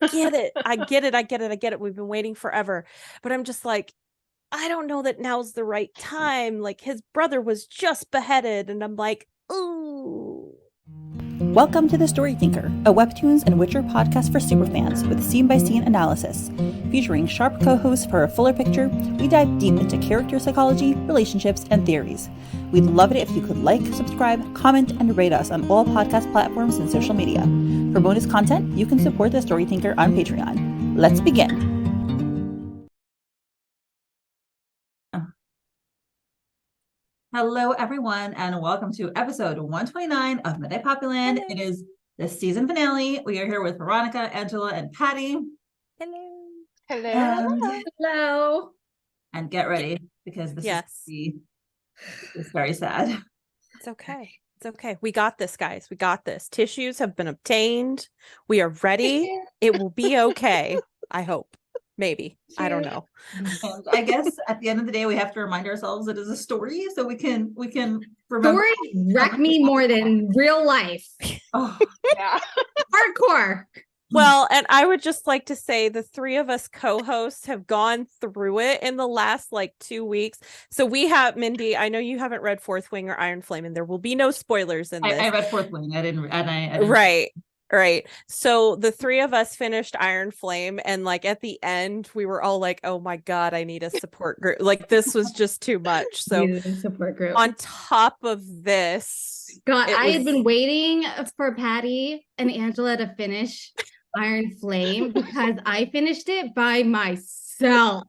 get it. I get it. We've been waiting forever. But I'm just like, I don't know that now's the right time. Like, his brother was just beheaded, and I'm like, ooh. Welcome to The Story Thinker, a Webtoons and Witcher podcast for superfans with scene-by-scene analysis. Featuring sharp co-hosts for a fuller picture, we dive deep into character psychology, relationships, and theories. We'd love it if you could like, subscribe, comment, and rate us on all podcast platforms and social media. For bonus content, you can support The Story Thinker on Patreon. Let's begin. Hello, everyone, and welcome to episode 129 of Midnight Poppyland. It is the season finale. We are here with Veronica, Angela, and Patty. Hello. Hello. And get ready, because this is very sad. It's okay. It's okay. We got this, guys. We got this. Tissues have been obtained. We are ready. It will be okay. I hope. Maybe. I don't know. And I guess at the end of the day, we have to remind ourselves it is a story, so we can remember. Stories wreck me more than real life. Oh, yeah. Hardcore. Well, and I would just like to say the three of us co-hosts have gone through it in the last 2 weeks. So we have, Mindy, I know you haven't read Fourth Wing or Iron Flame, and there will be no spoilers in this. I read Fourth Wing. I didn't. Right. So the three of us finished Iron Flame, and at the end we were all like, oh my God, I need a support group. This was just too much. So support group. On top of this, God, I had been waiting for Patty and Angela to finish Iron Flame because I finished it by myself.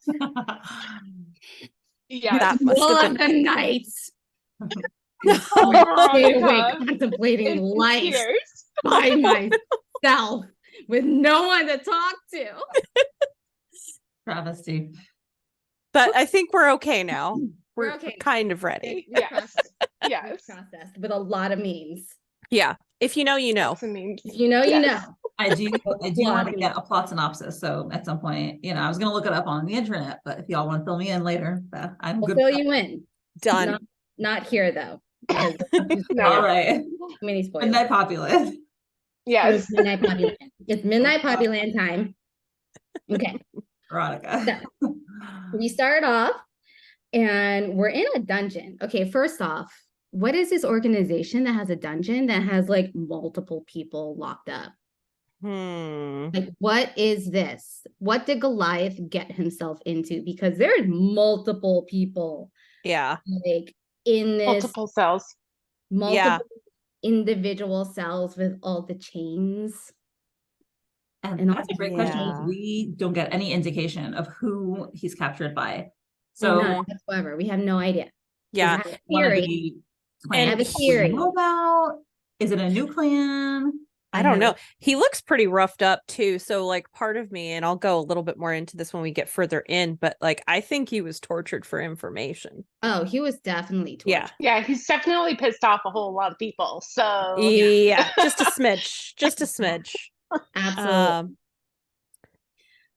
Yeah, that must have been the nights. Contemplating life by myself with no one to talk to. Travesty. But I think we're okay now. We're okay. Kind of ready. Yes. Yes. Processed with a lot of memes. Yeah. If you know, you know. If you know, you know. I do want to get a plot synopsis. So at some point, I was going to look it up on the internet, but if y'all want to fill me in later, I'm good. Fill you in. Done. Not here though. All right. Mini spoilers. Midnight Poppyland. Yes. It's Midnight Poppyland time. Okay. Veronica. So, we start off and we're in a dungeon. Okay, first off, what is this organization that has a dungeon that has multiple people locked up? What is this? What did Goliath get himself into? Because there's multiple people. Yeah. In this multiple cells. Multiple individual cells with all the chains. And that's a great question. We don't get any indication of who he's captured by. So none whatsoever. We have no idea. Yeah. I have a theory. About? Is it a new clan? I don't know. He looks pretty roughed up too. So part of me, and I'll go a little bit more into this when we get further in, but I think he was tortured for information. Oh, he was definitely tortured. Yeah, he's definitely pissed off a whole lot of people. So yeah, just a smidge. Just a smidge. Absolutely.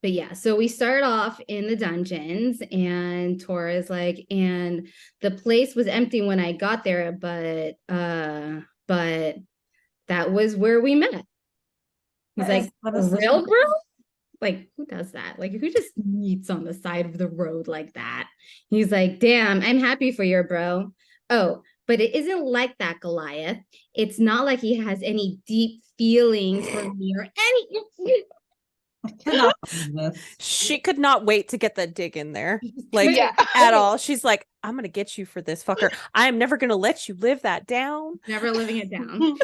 But yeah, so we start off in the dungeons and Tora's and the place was empty when I got there, but that was where we met. He's real bro? Who does that? Who just meets on the side of the road like that? He's damn, I'm happy for your bro. Oh, but it isn't like that, Goliath. It's not like he has any deep feelings for me or any. She could not wait to get that dig in there at all. She's I'm gonna get you for this, fucker. I am never gonna let you live that down. Never living it down.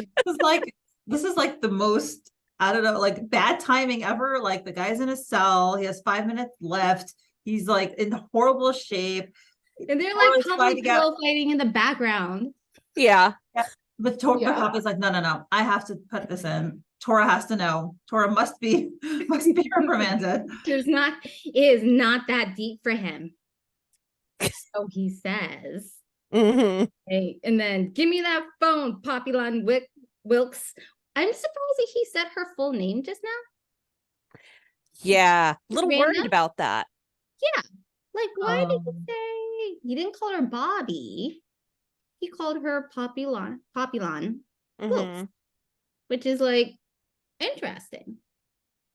This is the most, I don't know, bad timing ever. The guy's in a cell, he has 5 minutes left, he's in horrible shape, and they're fighting in the background. Yeah. But Papa's no, I have to put this in. Tora has to know. Tora must be reprimanded. It is not that deep for him. So he says. Mm-hmm. Hey, and then give me that phone, Poppyland Wilkes. I'm surprised that he said her full name just now. Yeah, a little worried about that. Yeah, why did he say he didn't call her Bobby? He called her Poppyland, mm-hmm. which is interesting.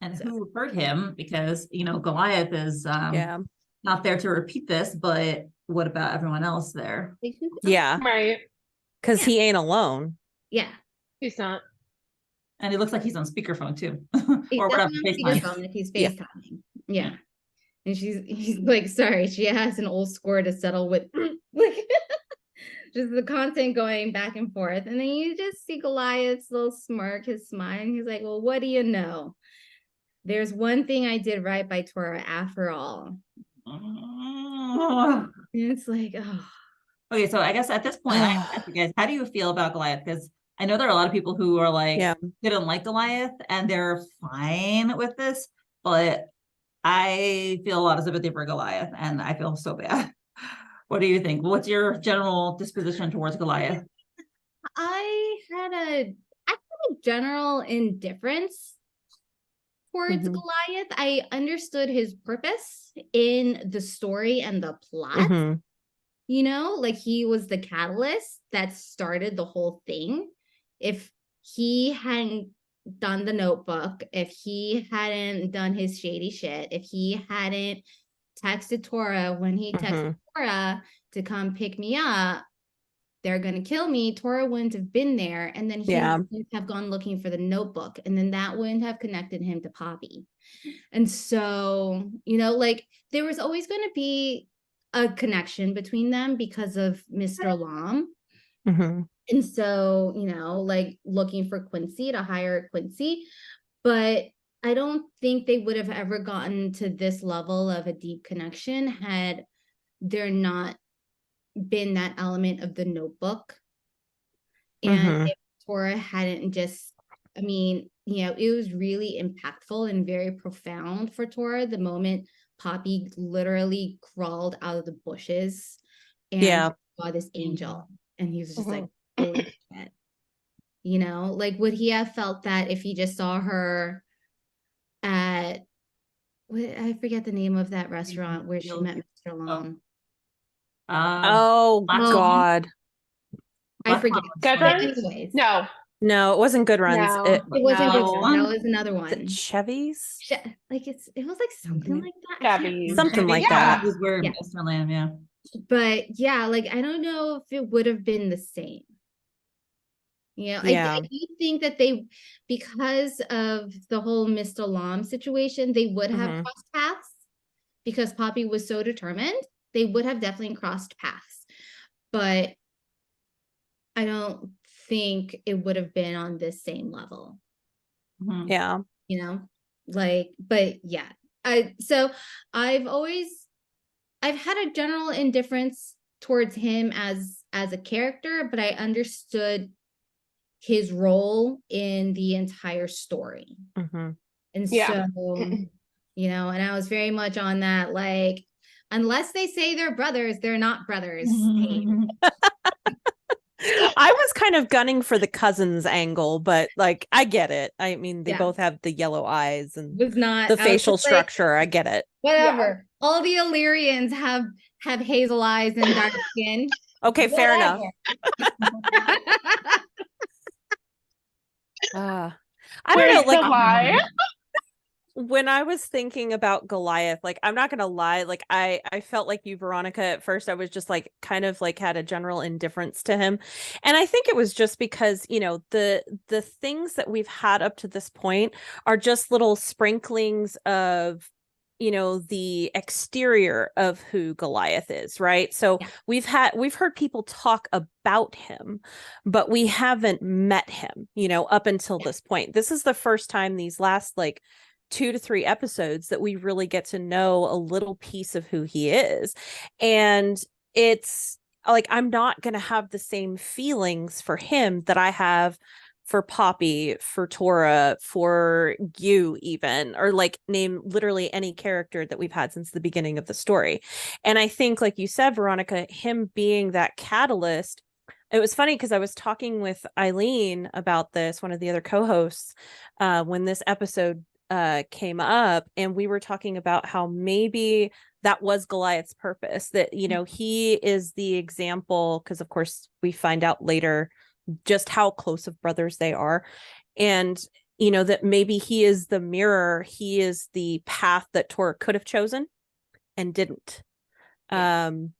And who hurt him? Because, Goliath is Yeah. not there to repeat this, but what about everyone else there? Like, who Yeah. Right. Because he ain't alone. Yeah. He's not. And it looks like he's on speakerphone too. He's Or whatever. definitely on speakerphone if he's Yeah. FaceTiming. Yeah. And he's like, sorry, she has an old score to settle with. Like, just the content going back and forth. And then you just see Goliath's little smirk, his smile. And he's like, well, what do you know? There's one thing I did right by Tora after all. And it's like, oh. Okay, so I guess at this point, I have to ask you guys, how do you feel about Goliath? Because I know there are a lot of people who are like, didn't like Goliath and they're fine with this, but I feel a lot of sympathy for Goliath and I feel so bad. What do you think? What's your general disposition towards Goliath? I had a general indifference towards Goliath. I understood his purpose in the story and the plot. Like he was the catalyst that started the whole thing. If he hadn't done the notebook, if he hadn't done his shady shit, if he hadn't texted Tora when he texted Tora to come pick me up, they're going to kill me, Tora wouldn't have been there. And then he wouldn't have gone looking for the notebook. And then that wouldn't have connected him to Poppy. And so, like there was always going to be a connection between them because of Mr. Lom. And so, like looking for Quincy to hire Quincy. But I don't think they would have ever gotten to this level of a deep connection had there not been that element of the notebook. And if Tora hadn't just, it was really impactful and very profound for Tora the moment Poppy literally crawled out of the bushes and saw this angel. And he was just like, holy shit. Like would he have felt that if he just saw her at, I forget the name of that restaurant where she met Mr. Lom. Oh God. I forget. Good Runs? Anyways. No, it wasn't Good Runs. No. It wasn't Good Runs. That was another one. Chevy's? It was like something like that. Chevy's. Something like that. It was where Mr. Lamb, But yeah, like I don't know if it would have been the same. I do think that they, because of the whole Mr. Lom situation, they would have crossed paths because Poppy was so determined. They would have definitely crossed paths. But I don't think it would have been on this same level. Yeah. But yeah. So I've had a general indifference towards him as a character, but I understood his role in the entire story. And so, and I was very much on that, like, unless they say they're brothers, they're not brothers. I was kind of gunning for the cousins angle, but like I get it. I mean, they both have the yellow eyes and the facial structure. I get it. Whatever. All the Illyrians have hazel eyes and dark skin. Okay, fair enough. I don't know, like when I was thinking about Goliath, like I'm not gonna lie, like I felt like you, Veronica. At first I was just like kind of like had a general indifference to him, and I think it was just because the things that we've had up to this point are just little sprinklings of the exterior of who Goliath is, right? So we've heard people talk about him, but we haven't met him, up until this point. This is the first time these last like 2 to 3 episodes that we really get to know a little piece of who he is. And it's like, I'm not going to have the same feelings for him that I have for Poppy, for Tora, for you even, or like name literally any character that we've had since the beginning of the story. And I think, like you said, Veronica, him being that catalyst, it was funny because I was talking with Eileen about this, one of the other co-hosts, when this episode came up, and we were talking about how maybe that was Goliath's purpose, that he is the example, because of course we find out later just how close of brothers they are, and you know, that maybe he is the mirror, he is the path that Tora could have chosen and didn't. And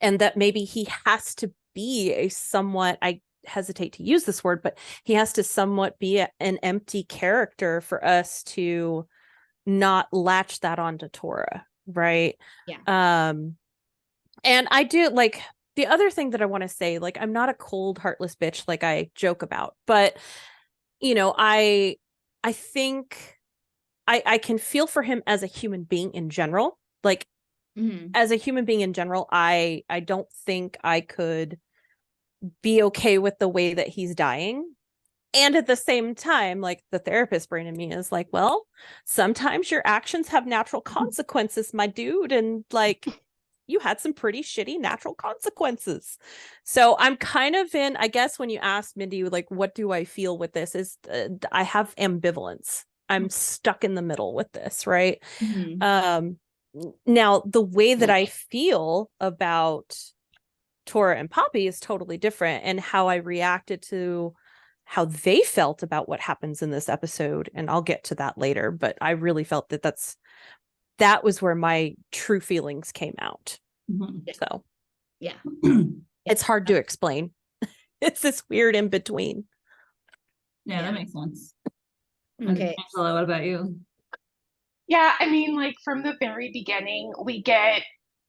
that maybe he has to be a somewhat, I hesitate to use this word, but he has to somewhat be an empty character for us to not latch that onto Tora, right? And I do like the other thing that I want to say, like, I'm not a cold, heartless bitch like I joke about, but you know, I think I can feel for him as a human being in general. Like, as a human being in general, I don't think I could be okay with the way that he's dying. And at the same time, like, the therapist brain in me is like, well, sometimes your actions have natural consequences, my dude. And like, you had some pretty shitty natural consequences. So I'm kind of in, I guess when you ask Mindy, like, what do I feel with this, is I have ambivalence. I'm stuck in the middle with this, right? Now, the way that I feel about Tora and Poppy is totally different, and how I reacted to how they felt about what happens in this episode, and I'll get to that later, but I really felt that that was where my true feelings came out. So it's hard to explain. It's this weird in between. That makes sense. Okay. Angela, what about you? Yeah, I mean, like, from the very beginning, we get,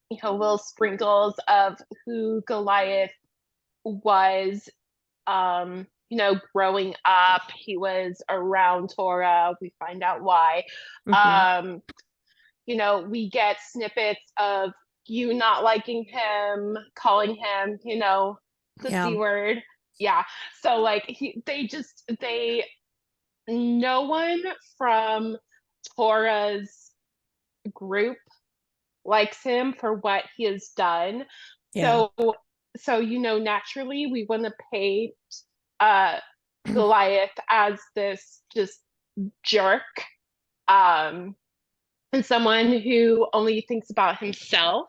you know, little sprinkles of who Goliath was. You know, growing up, he was around Tora. We find out why. You know, we get snippets of you not liking him, calling him, you know, the C word. Yeah. So like no one from Tora's group likes him for what he has done. So you know, naturally we want to paint Goliath as this just jerk, and someone who only thinks about himself,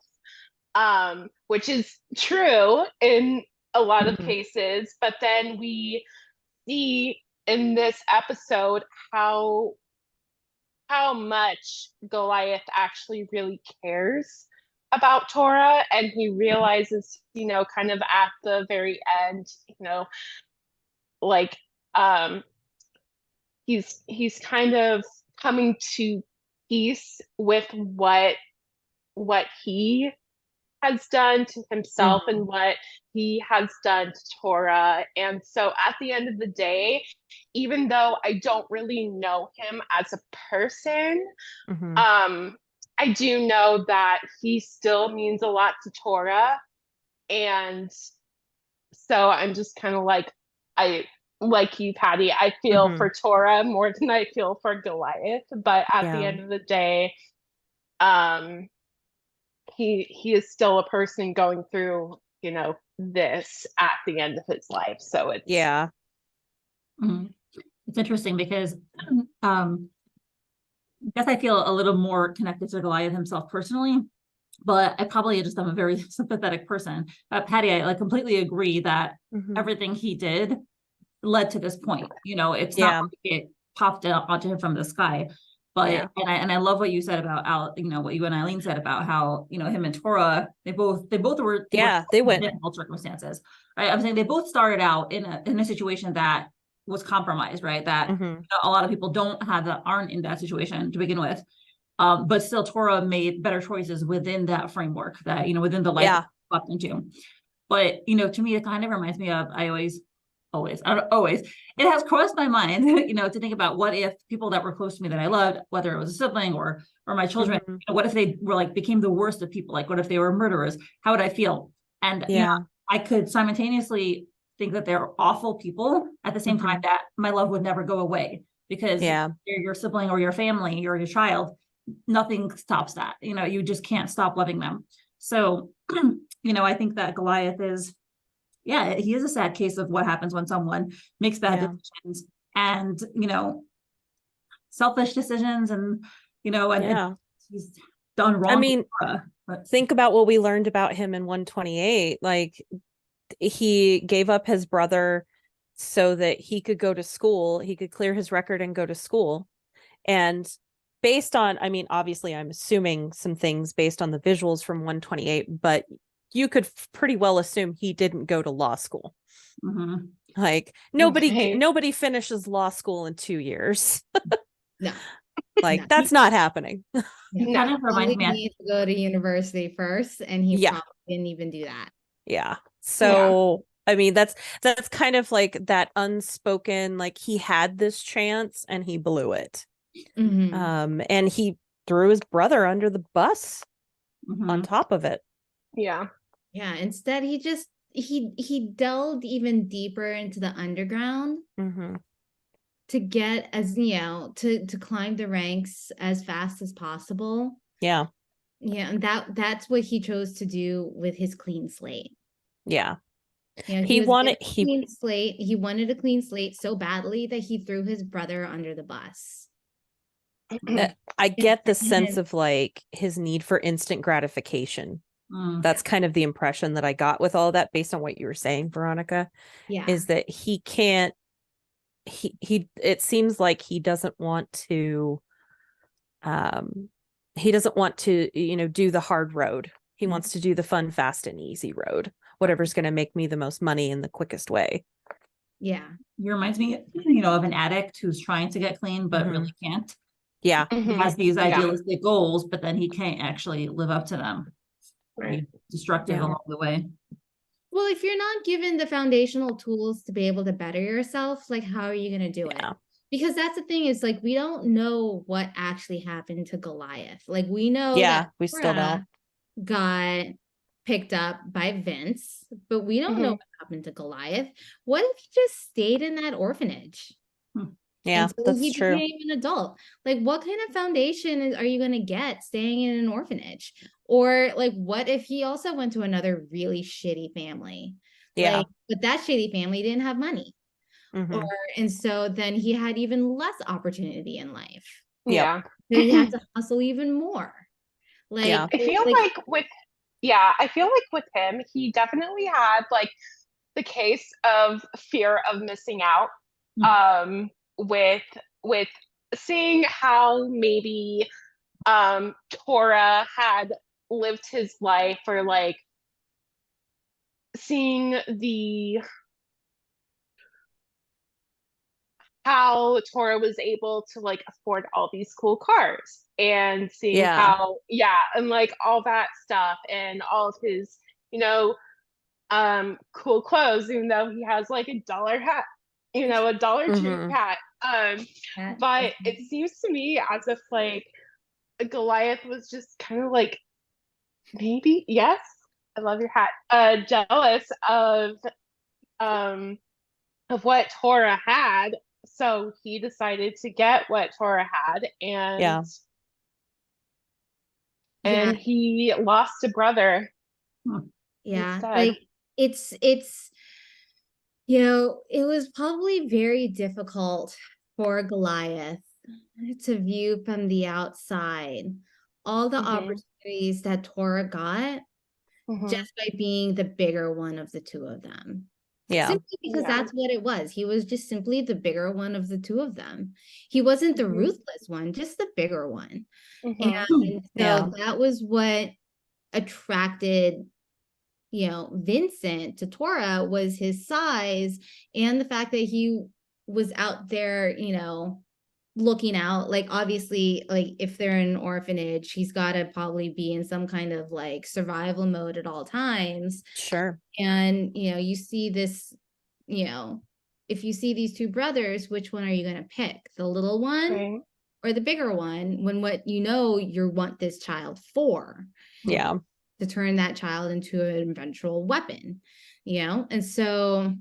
which is true in a lot of cases. But then we see in this episode how much Goliath actually really cares about Tora, and he realizes, you know, kind of at the very end, you know, like he's kind of coming to peace with what he has done to himself and what he has done to Tora. And so at the end of the day, even though I don't really know him as a person, I do know that he still means a lot to Tora. And so I'm just kind of like, I like you, Patty, I feel for Tora more than I feel for Goliath. But at the end of the day, he is still a person going through, you know, this at the end of his life. So it's it's interesting because I guess I feel a little more connected to Goliath himself personally, but I probably just am a very sympathetic person. Patty, I like completely agree that everything he did led to this point. You know, it's not like it popped out onto him from the sky. But and I love what you said about you know, what you and Eileen said about how, you know, him and Tora, they both were they went difficult circumstances. Right? I'm saying they both started out in a situation that was compromised, right? That you know, a lot of people aren't in that situation to begin with. But still Tora made better choices within that framework, that, you know, within the life left into. But, you know, to me, it kind of reminds me of, it has crossed my mind, you know, to think about what if people that were close to me that I loved, whether it was a sibling or my children, you know, what if they were like, became the worst of people? Like, what if they were murderers? How would I feel? And, you know, I could simultaneously think that they're awful people at the same time that my love would never go away, because you're your sibling or your family, you're your child, nothing stops that. You know, you just can't stop loving them. So, you know, I think that Goliath is, he is a sad case of what happens when someone makes bad decisions and, you know, selfish decisions, and, you know, and he's done wrong. I mean, think about what we learned about him in 128. Like, he gave up his brother so that he could go to school, he could clear his record and go to school. And based on, I mean, obviously I'm assuming some things based on the visuals from 128, but you could pretty well assume he didn't go to law school. Mm-hmm. Like nobody finishes law school in 2 years. No. Like No. that's not happening. He Kind of reminds me. needs to go to university first, and he probably didn't even do that. Yeah. So I mean, that's kind of like that unspoken, like he had this chance and he blew it. Mm-hmm. And he threw his brother under the bus on top of it. Yeah. Yeah. Instead, he delved even deeper into the underground to get to climb the ranks as fast as possible. Yeah. Yeah, and that's what he chose to do with his clean slate. Yeah. He wanted clean slate. He wanted a clean slate so badly that he threw his brother under the bus. I get the sense of like his need for instant gratification. That's kind of the impression that I got with all that based on what you were saying, Veronica. Yeah. Is that he can't, it seems like he doesn't want to, do the hard road. He wants to do the fun, fast, and easy road. Whatever's going to make me the most money in the quickest way. Yeah. He reminds me, of an addict who's trying to get clean, but really can't. Yeah. He has these idealistic goals, but then he can't actually live up to them. Right. Destructive along the way. Well, if you're not given the foundational tools to be able to better yourself, like how are you going to do it? Because that's the thing is like, we don't know what actually happened to Goliath. Like we know that we still don't. Got picked up by Vince, but we don't know what happened to Goliath. What if he just stayed in that orphanage? Yeah, that's he true. Became an adult. Like, what kind of foundation are you going to get staying in an orphanage? Or like, what if he also went to another really shitty family? Yeah. Like, but that shitty family didn't have money. And so then he had even less opportunity in life. Yeah. So he had to hustle even more. Like, I feel like with him, he definitely had like the case of fear of missing out. With seeing how maybe Tora had lived his life, or like seeing how Tora was able to like afford all these cool cars, and seeing how and like all that stuff, and all of his cool clothes, even though he has like a dollar hat, a Dollar Tree hat. But it seems to me as if like Goliath was just kind of like, maybe, yes, I love your hat, jealous of what Tora had. So he decided to get what Tora had, and he lost a brother. Yeah, instead. like it's it was probably very difficult for Goliath to view from the outside all the opportunities that Tora got just by being the bigger one of the two of them. Yeah. Simply because that's what it was. He was just simply the bigger one of the two of them. He wasn't the ruthless one, just the bigger one. And so that was what attracted Vincent to Tora, was his size and the fact that he was out there, looking out. Like, obviously, like if they're in an orphanage, he's got to probably be in some kind of like survival mode at all times. Sure. And, you see this, if you see these two brothers, which one are you going to pick? The little one or the bigger one, when what you want this child for? Yeah. To turn that child into an eventual weapon, and so,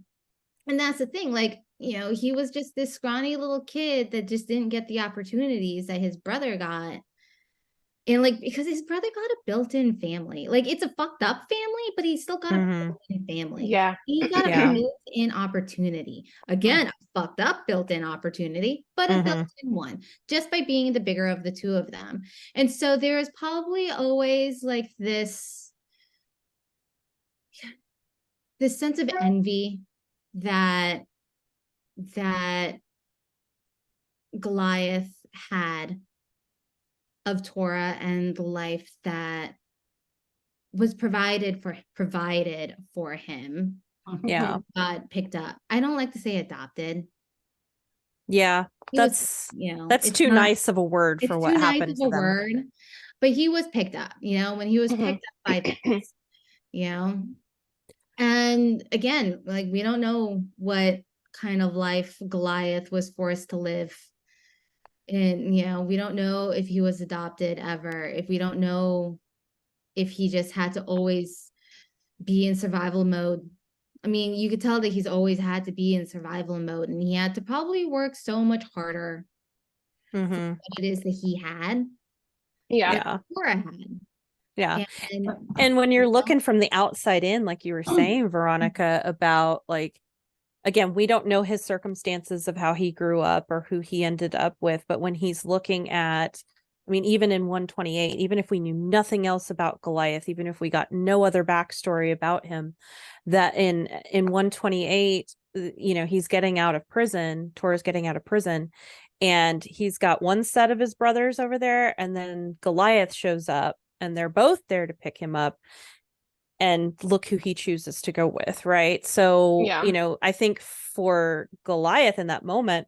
and that's the thing, like, he was just this scrawny little kid that just didn't get the opportunities that his brother got. And like, because his brother got a built-in family, like it's a fucked up family, but he's still got a built-in family. Yeah. He got a built-in opportunity. Again, a fucked up built-in opportunity, but a built-in one, just by being the bigger of the two of them. And so there is probably always like this sense of envy that that Goliath had of Tora and the life that was provided for him. Yeah. Got picked up. I don't like to say adopted. Yeah. That's it's too not, nice of a word for what too nice happened of to a them. word, but he was picked up, when he was picked up by this, and again, like, we don't know what kind of life Goliath was forced to live. And, we don't know if he was adopted ever, if we don't know if he just had to always be in survival mode. I mean, you could tell that he's always had to be in survival mode, and he had to probably work so much harder for what it is that he had. Yeah. Cora had. Yeah. And And when you're looking from the outside in, like you were saying, Veronica, about like, again, we don't know his circumstances of how he grew up or who he ended up with, but when he's looking at, I mean, even in 128, even if we knew nothing else about Goliath, even if we got no other backstory about him, that in 128, he's getting out of prison, Tora's getting out of prison, and he's got one set of his brothers over there, and then Goliath shows up, and they're both there to pick him up. And look who he chooses to go with, right? So, Yeah. I think for Goliath in that moment,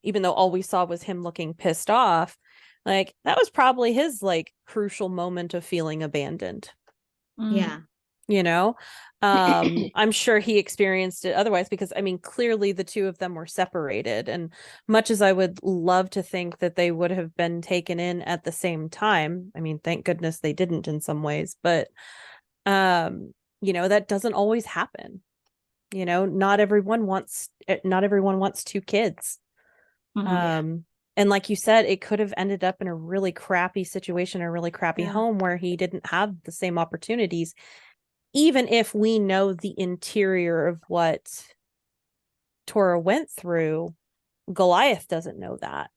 even though all we saw was him looking pissed off, like that was probably his like crucial moment of feeling abandoned. Yeah. I'm sure he experienced it otherwise, because I mean, clearly the two of them were separated, and much as I would love to think that they would have been taken in at the same time, I mean, thank goodness they didn't in some ways, but that doesn't always happen. Not everyone wants two kids. And like you said, it could have ended up in a really crappy situation, a really crappy home where he didn't have the same opportunities, even if we know the interior of what Tora went through. Goliath doesn't know that,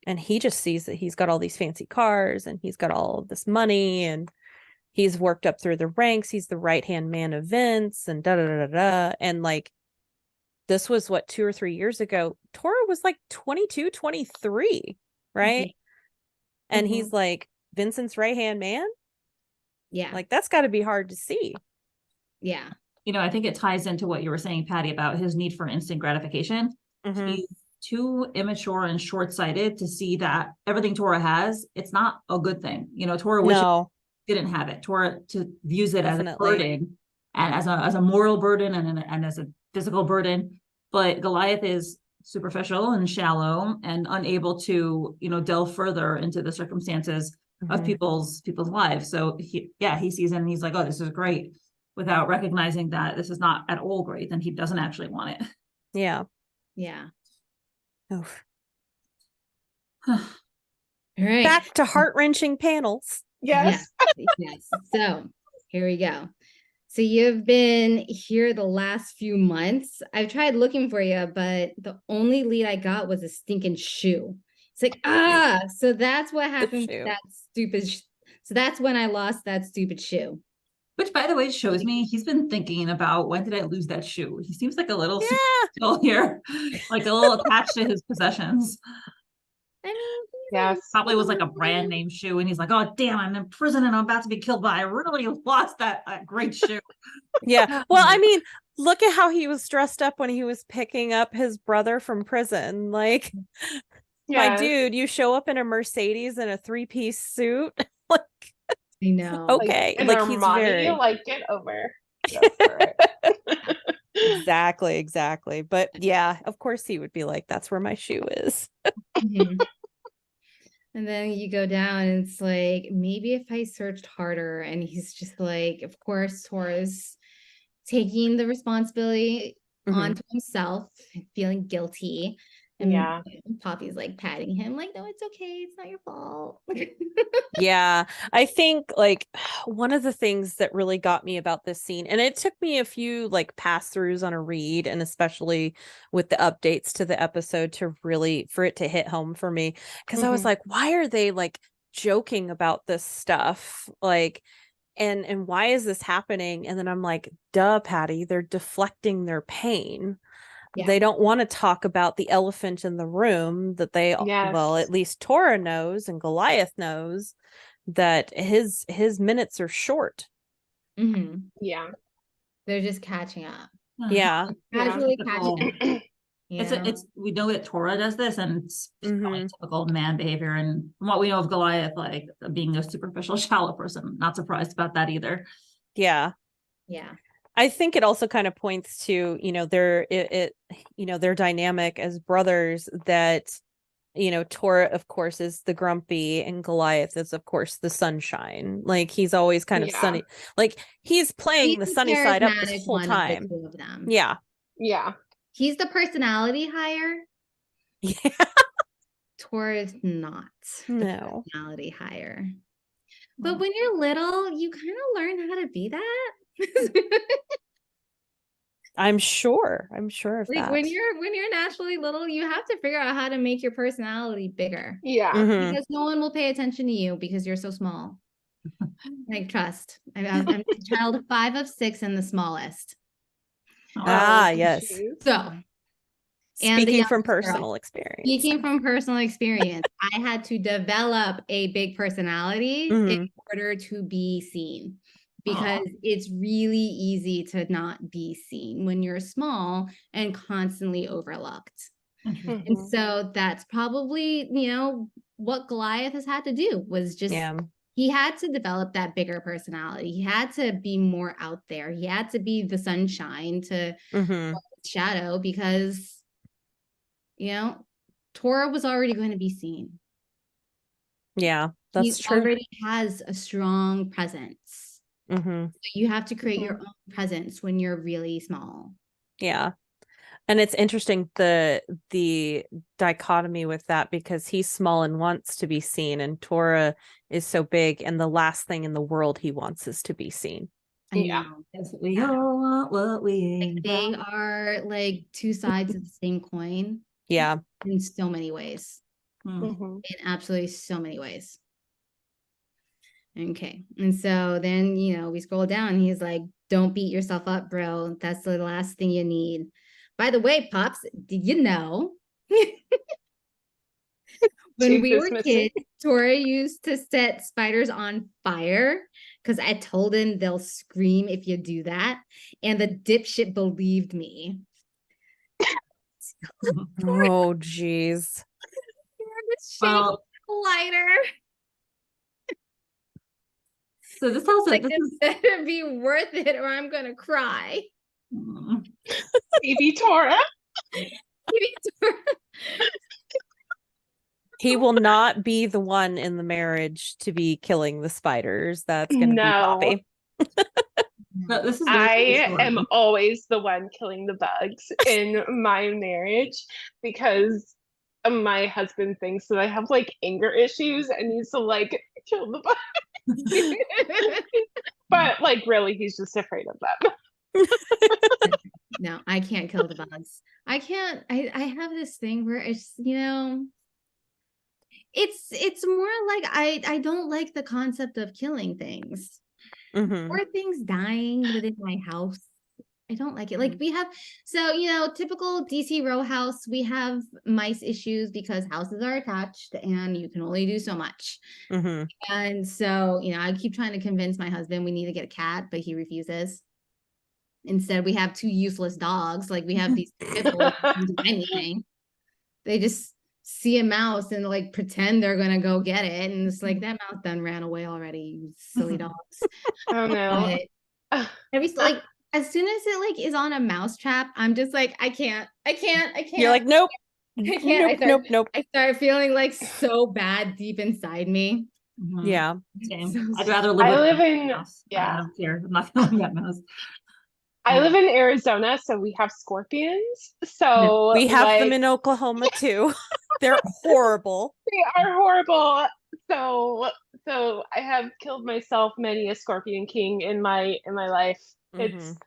and he just sees that he's got all these fancy cars and he's got all of this money, and he's worked up through the ranks. He's the right-hand man of Vince, and da da da da. And like, this was what, 2 or 3 years ago. Tora was like 22, 23, right? And he's like Vincent's right-hand man. Yeah. Like, that's got to be hard to see. Yeah. I think it ties into what you were saying, Patty, about his need for instant gratification. He's too immature and short-sighted to see that everything Tora has, it's not a good thing. Tora wishes didn't have it. Tora views it as a burden, and as a moral burden, and as a physical burden. But Goliath is superficial and shallow and unable to, delve further into the circumstances of people's lives. So he sees it and he's like, oh, this is great, without recognizing that this is not at all great, and he doesn't actually want it. Yeah. All right. Back to heart-wrenching panels. Yes. Yes. So here we go. So you've been here the last few months. I've tried looking for you, but the only lead I got was a stinking shoe. It's like, so that's what happened with that stupid. So that's when I lost that stupid shoe. Which, by the way, shows me he's been thinking about, when did I lose that shoe? He seems like a little still here, like a little attached to his possessions. I mean, yes, probably was like a brand name shoe, and he's like, oh damn, I'm in prison and I'm about to be killed, but I really lost that great shoe. Yeah. Well, I mean, look at how he was dressed up when he was picking up his brother from prison. Like, my dude, you show up in a Mercedes in a 3-piece suit. Like, I know. Okay. Like he's very like, get over it. Exactly. But yeah, of course he would be like, that's where my shoe is. And then you go down and it's like, maybe if I searched harder, and he's just like, of course, Tora's taking the responsibility onto himself, feeling guilty. And Poppy's like patting him like, no, it's okay. It's not your fault. Yeah, I think like one of the things that really got me about this scene, and it took me a few like pass-throughs on a read, and especially with the updates to the episode for it to hit home for me, because I was like, why are they like joking about this stuff? Like, and why is this happening? And then I'm like, duh, Patty, they're deflecting their pain. Yeah. They don't want to talk about the elephant in the room that they, Yes. well, at least Tora knows and Goliath knows that his minutes are short. Mhm. Yeah. They're just catching up. Yeah. Casually Typical. catching up. It's we know that Tora does this, and it's probably Mhm. typical man behavior. And from what we know of Goliath, like being a superficial, shallow person, not surprised about that either. Yeah. Yeah. I think it also kind of points to, their dynamic as brothers, that, Tora, of course, is the grumpy and Goliath is, of course, the sunshine. Like, he's always kind of Yeah. sunny. Like, he's playing He's the the sunny side up this charismatic whole one of the time. two of them. Yeah. Yeah. He's the personality hire. Yeah. Tora is not the No. personality hire. But when you're little, you kind of learn how to be that. I'm sure of Like that. when you're naturally little, you have to figure out how to make your personality bigger. Yeah. Mhm. Because no one will pay attention to you because you're so small. Like, trust. I'm child 5 of 6 and the smallest. Ah, Oh, yes. geez. So, and the Speaking from youngest girl. personal experience. Speaking from personal experience, I had to develop a big personality Mhm. in order to be seen, because it's really easy to not be seen when you're small and constantly overlooked. Interesting. And Mhm. so that's probably, what Goliath has had to do was just, Yeah. he had to develop that bigger personality. He had to be more out there. He had to be the sunshine to Mhm. shadow, because Tora was already going to be seen. Yeah, that's He true. already has a strong presence. Mhm. So you have to create your own presence when you're really small. Yeah. And it's interesting, the dichotomy with that, because he's small and wants to be seen, and Tora is so big, and the last thing in the world he wants is to be seen. I Yeah. know. Yes, we all want what we ain't They got. are like two sides of the same coin Yeah. in so many ways. Mhm. In absolutely so many ways. Okay. And so then, we scroll down. He's like, don't beat yourself up, bro. That's the last thing you need. By the way, Pops, did you know when we Tooth were is missing. kids, Tora used to set spiders on fire because I told him they'll scream if you do that. And the dipshit believed me. Oh, geez. Well, lighter. So this tells us Like, this this is better be worth it or I'm gonna cry. Baby Tora. He will not be the one in the marriage to be killing the spiders. That's going to be No. Poppy. but this is I am always the one killing the bugs in my marriage, because my husband thinks that I have like anger issues and needs to like kill the bugs. But like really, he's just afraid of them. No, I can't kill the bugs. I can't. I have this thing where it's, it's more like I don't like the concept of killing things. Mhm. Or things dying within my house. I don't like it. Like, we have, so, typical DC row house, we have mice issues because houses are attached and you can only do so much. Mhm. And so, I keep trying to convince my husband we need to get a cat, but he refuses. Instead, we have 2 useless dogs. Like, we have these pit bulls that don't do anything. They just see a mouse and like pretend they're gonna go get it, and it's like, that mouse done ran away already, you silly dogs. Oh no. But every like as soon as it like is on a mouse trap, I'm just like, I can't. You're like, nope. I can't. Nope. I start feeling like so bad deep inside me. Yeah. Same. So I'd rather live I with live a in mouse. I yeah. don't care. I'm not killing that mouse. I live in Arizona, so we have scorpions. So We have like them in Oklahoma too. They're horrible. they are horrible. So I have killed myself many a scorpion king in my life. It's Mhm.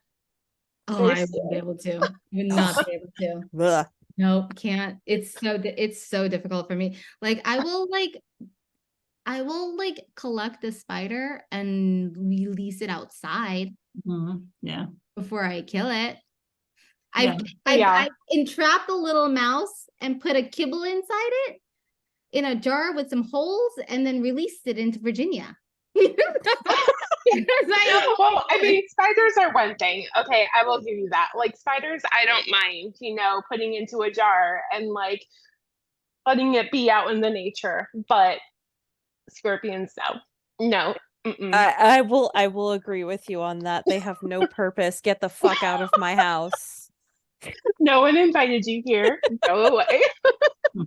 Oh, very I wouldn't be able to. I would not be able to. Ugh. Nope, can't. It's so difficult for me. Like, I will like collect a spider and release it outside Yeah. before I kill it. I've entrapped a little mouse and put a kibble inside it in a jar with some holes and then released it into Virginia. Well, I mean, spiders are one thing. Okay, I will give you that. Like spiders, I don't mind, putting into a jar and like letting it be out in the nature. But scorpions, no. I will agree with you on that. They have no purpose. Get the fuck out of my house. No one invited you here. Go away.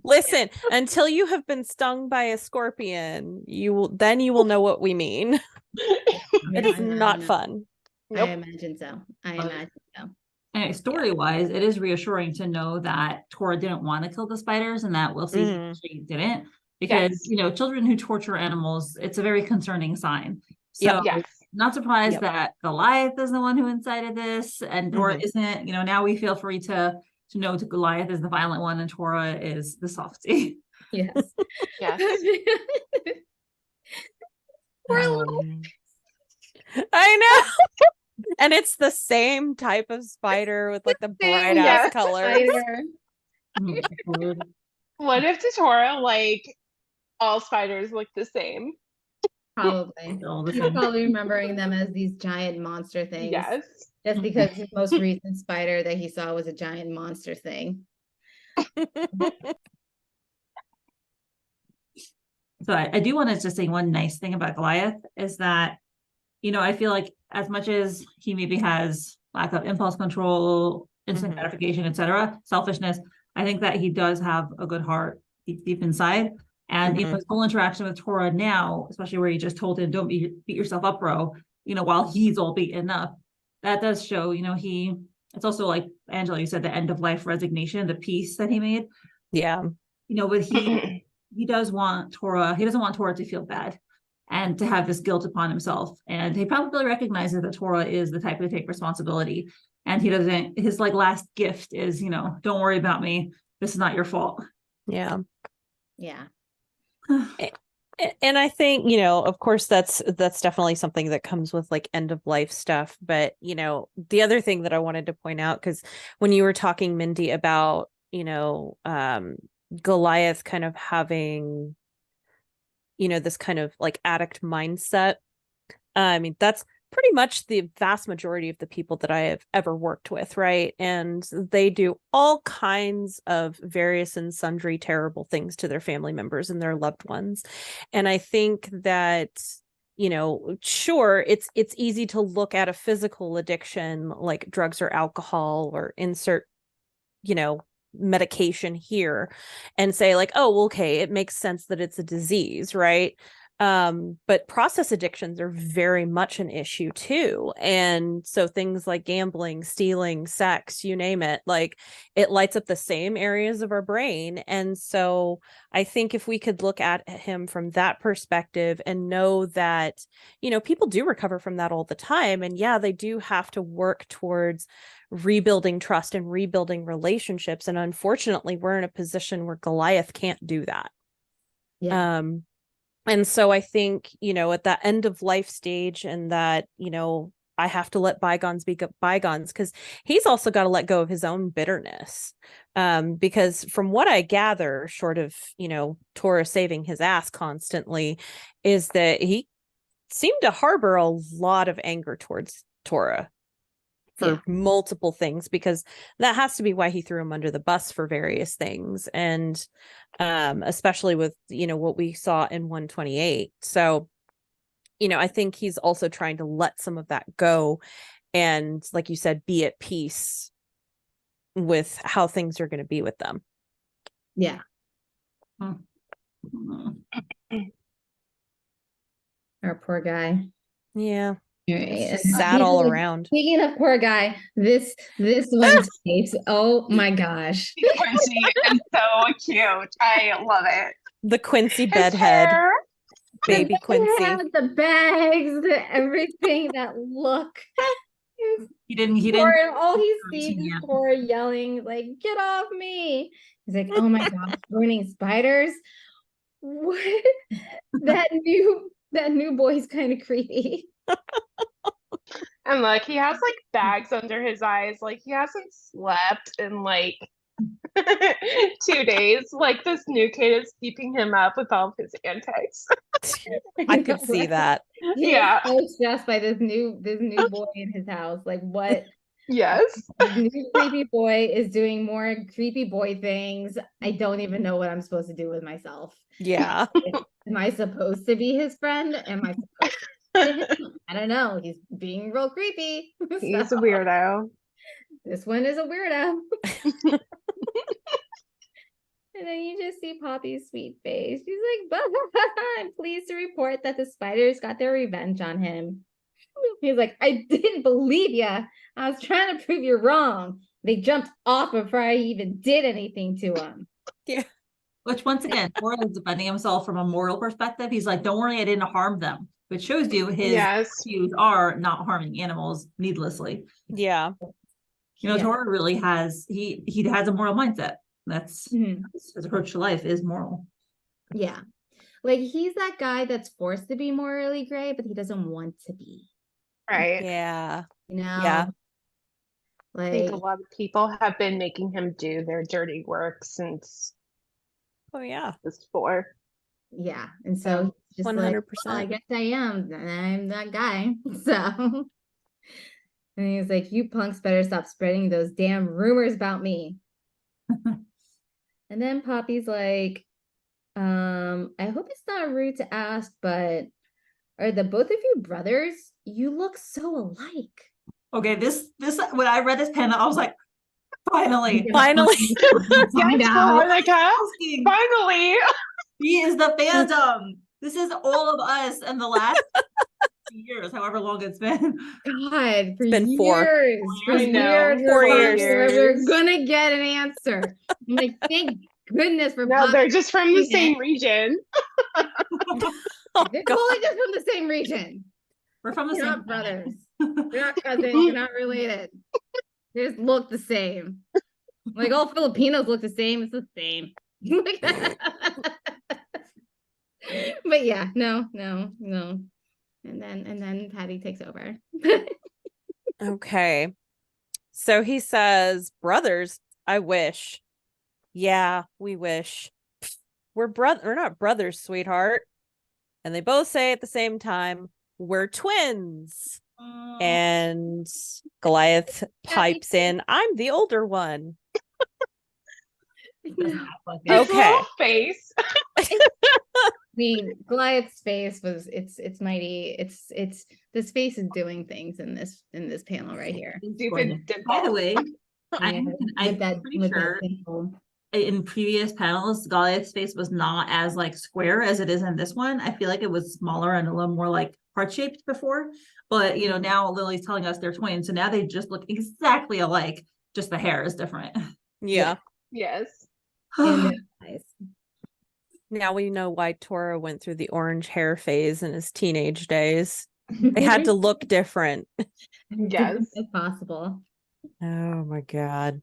Listen, until you have been stung by a scorpion, you will know what we mean. It is not fun. Nope. I imagine so. And story-wise, it is reassuring to know that Tora didn't want to kill the spiders, and that we'll see she didn't. Because children who torture animals, it's a very concerning sign. So not surprised that Goliath is the one who incited this, and Tora isn't. Now we feel free to know that Goliath is the violent one and Tora is the softie. Yes. I know. And it's the same type of spider with like the bright ass colors. What if to Tora, like, all spiders look the same? Probably. He's probably remembering them as these giant monster things. Yes. Just because his most recent spider that he saw was a giant monster thing. So I do want to just say one nice thing about Goliath is that, I feel like as much as he maybe has lack of impulse control, instant gratification, etc., selfishness, I think that he does have a good heart deep inside. And his whole interaction with Tora now, especially where he just told him, don't beat yourself up, bro, while he's all beaten up, that does show, it's also like, Angela, you said the end of life resignation, the peace that he made. Yeah. But he doesn't want Tora to feel bad and to have this guilt upon himself. And he probably recognizes that Tora is the type to take responsibility. And his like last gift is, don't worry about me. This is not your fault. Yeah. Yeah. And I think, of course, that's definitely something that comes with like end of life stuff. But, the other thing that I wanted to point out, because when you were talking, Mindy, about, Goliath kind of having, this kind of like addict mindset. I mean, that's pretty much the vast majority of the people that I have ever worked with, right? And they do all kinds of various and sundry terrible things to their family members and their loved ones. And I think that, sure, it's easy to look at a physical addiction like drugs or alcohol or insert, medication here and say like, oh, well, okay, it makes sense that it's a disease, right? But process addictions are very much an issue too. And so things like gambling, stealing, sex, you name it, like it lights up the same areas of our brain. And so I think if we could look at him from that perspective and know that, people do recover from that all the time. And yeah, they do have to work towards rebuilding trust and rebuilding relationships. And unfortunately, we're in a position where Goliath can't do that. Yeah. And so I think, at that end of life stage and that, I have to let bygones be bygones, because he's also got to let go of his own bitterness. Because from what I gather, short of, Tora saving his ass constantly, is that he seemed to harbor a lot of anger towards Tora for multiple things, because that has to be why he threw him under the bus for various things. And especially with, what we saw in 128. So, I think he's also trying to let some of that go. And like you said, be at peace with how things are going to be with them. Yeah. Our poor guy. Yeah. It's just sad all around. Speaking of poor guy, this one's face. Oh my gosh. Quincy is so cute. I love it. The Quincy bedhead. Baby Quincy. The bags, everything, that look. He didn't. All he sees is Tora yelling, like, get off me. He's like, oh my gosh, burning spiders. What? That new boy's kind of creepy. And look, he has like bags under his eyes. Like he hasn't slept in like 2 days. Like this new kid is keeping him up with all of his antics. I could see that. Yeah. So stressed by this new boy in his house. Like what? Yes. This new creepy boy is doing more creepy boy things. I don't even know what I'm supposed to do with myself. Yeah. Am I supposed to be his friend? Am I supposed to? I don't know. He's being real creepy. He's a weirdo. This one is a weirdo. And then you just see Poppy's sweet face. She's like, I'm pleased to report that the spiders got their revenge on him. He's like, I didn't believe ya. I was trying to prove you wrong. They jumped off before I even did anything to them. Yeah. Which once again, Tora is defending himself from a moral perspective. He's like, don't worry, I didn't harm them. Which shows you his views are not harming animals needlessly. Yeah. You know, Tora really has, he has a moral mindset. That's his approach to life is moral. Yeah. Like he's that guy that's forced to be morally gray, but he doesn't want to be. Right. Yeah. You know? Yeah. I think a lot of people have been making him do their dirty work since Oh yeah. this 4. Yeah. And so just 100%. like, well, I guess I am. I'm that guy. So and he's like, you punks better stop spreading those damn rumors about me. And then Poppy's like, I hope it's not rude to ask, but are the both of you brothers? You look so alike. Okay, this when I read this panel, I was like, finally. Yes, Veronica, finally. He is the fandom. This is all of us in the last years, however long it's been. God, for It's been years. 4. For I know. years. 4 years. We're gonna get an answer. I'm like, thank goodness for No, they're just from the same region. Oh, They're God. totally just from the same region. We're from the They're same not brothers. They're not cousins. They're not related. They just look the same. Like all Filipinos look the same. It's the same. But yeah, no. And then Patty takes over. Okay. So he says, brothers, I wish. Yeah, we wish. We're not brothers, sweetheart. And they both say at the same time, we're twins. And Goliath pipes in, I'm the older one. His Okay. little face. I mean, Goliath's face was it's mighty. It's this face is doing things in this panel right here. Stupid By the way, Yeah, I'm pretty sure in previous panels, Goliath's face was not as like square as it is in this one. I feel like it was smaller and a little more like heart-shaped before. But you know, now Lily's telling us they're twins, so now they just look exactly alike. Just the hair is different. Yeah. Yes. Now we know why Tora went through the orange hair phase in his teenage days. They had to look different. Yes. If possible. Oh my God.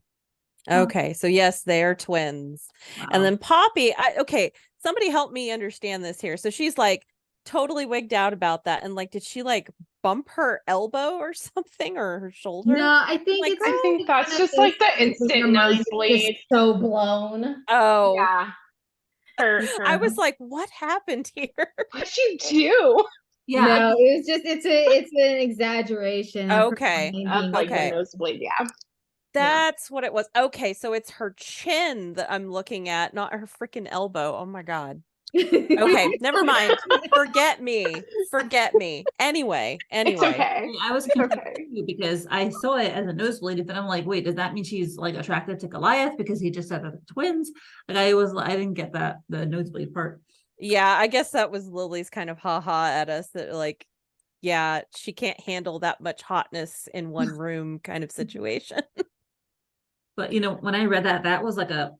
Okay, so yes, they are twins. Wow. And then Poppy, okay, somebody help me understand this here. So she's like totally wigged out about that. And like, did she like bump her elbow or something, or her shoulder? No, I think Like, I think that's just like the instant nosebleed. So blown. Oh, Yeah. I was like, what happened here? What'd you do? Yeah, No, it was just it's an exaggeration. of her Okay. mind Of being like Okay. the nosebleed, yeah. That's what it was. Okay, so it's her chin that I'm looking at, not her freaking elbow. Oh my God. Okay, never mind. Forget me. Anyway. It's okay. I was It's confused okay. too, because I saw it as a nosebleed, but I'm like, wait, does that mean she's like attracted to Goliath because he just said that they're twins? Like I didn't get that the nosebleed part. Yeah, I guess that was Lily's kind of haha at us that like, yeah, she can't handle that much hotness in one room kind of situation. But you know, when I read that was like a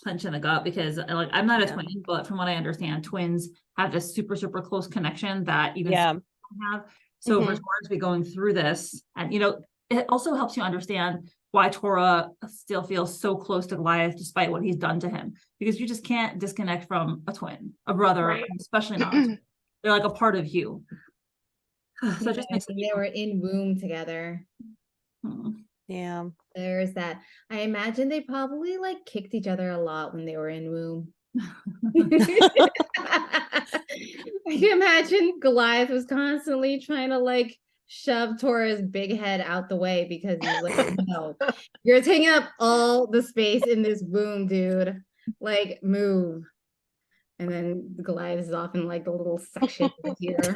punch in the gut because like I'm not a Yeah. twin, but from what I understand, twins have this super close connection that even Yeah. some don't have. So Mhm. for Tora to be going through this, and you know, it also helps you understand why Tora still feels so close to Goliath despite what he's done to him, because you just can't disconnect from a twin, a brother, Right. especially not. They're like a part of you. So it just makes They were in womb together. Yeah. There's that. I imagine they probably like kicked each other a lot when they were in womb. I can imagine Goliath was constantly trying to like shove Tora's big head out the way because he's like, no, you're taking up all the space in this womb, dude. Like, move. And then Goliath is off in like a little section here.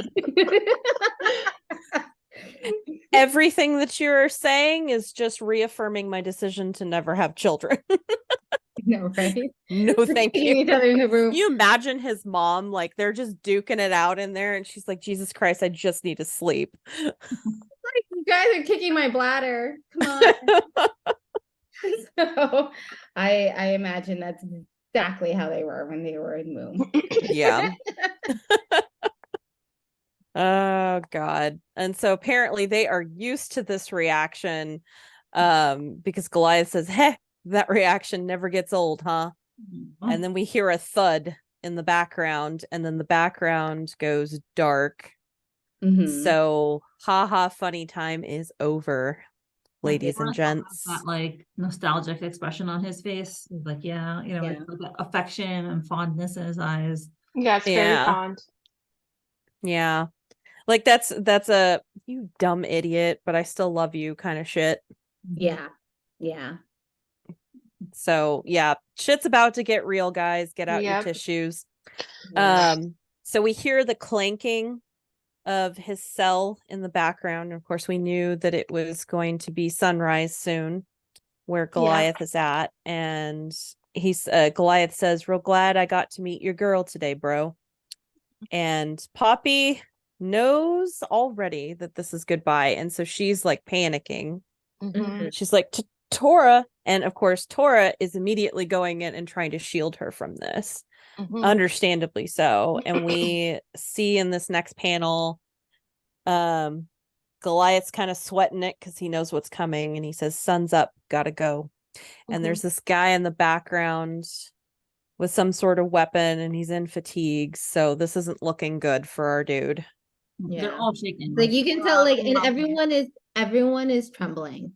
Everything that you're saying is just reaffirming my decision to never have children. No, right? No, thank you. Each other in the room. You imagine his mom, like they're just duking it out in there, and she's like, Jesus Christ, I just need to sleep. Like, you guys are kicking my bladder. Come on. So I imagine that's exactly how they were when they were in womb. Yeah. Oh God. And so apparently they are used to this reaction, because Goliath says, "Hey, that reaction never gets old, huh?" And then we hear a thud in the background, and then the background goes dark. So haha, funny time is over, ladies and gents. That like nostalgic expression on his face. He's like, yeah, you know, Yeah. like that affection and fondness in his eyes. Yeah, it's very fond. Yeah. Like that's a you dumb idiot, but I still love you kind of shit. Yeah. Yeah. So yeah, shit's about to get real, guys. Get out your tissues. So we hear the clanking of his cell in the background. Of course, we knew that it was going to be sunrise soon where Goliath is at. And he's Goliath says, "Real glad I got to meet your girl today, bro." And Poppy knows already that this is goodbye. And so she's like panicking. She's like, Tora. And of course, Tora is immediately going in and trying to shield her from this. Understandably so. And we see in this next panel, Goliath's kind of sweating it because he knows what's coming. And he says, "Sun's up, gotta go." And there's this guy in the background with some sort of weapon, and he's in fatigue. So this isn't looking good for our dude. Yeah. They're all shaking. Like you can tell, like, and everyone is trembling.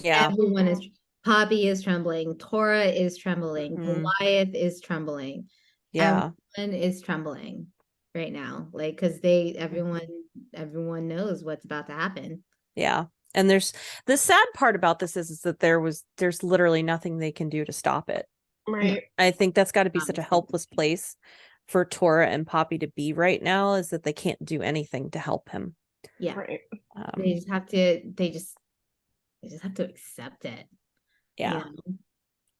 Yeah. Everyone is. Poppy is trembling. Tora is trembling. Goliath is trembling. Yeah. Everyone is trembling right now, like, because everyone knows what's about to happen. Yeah. And there's the sad part about this is that there's literally nothing they can do to stop it. Right. I think that's got to be such a helpless place for Tora and Poppy to be right now, is that they can't do anything to help him. Yeah. Right. They just have to accept it. Yeah.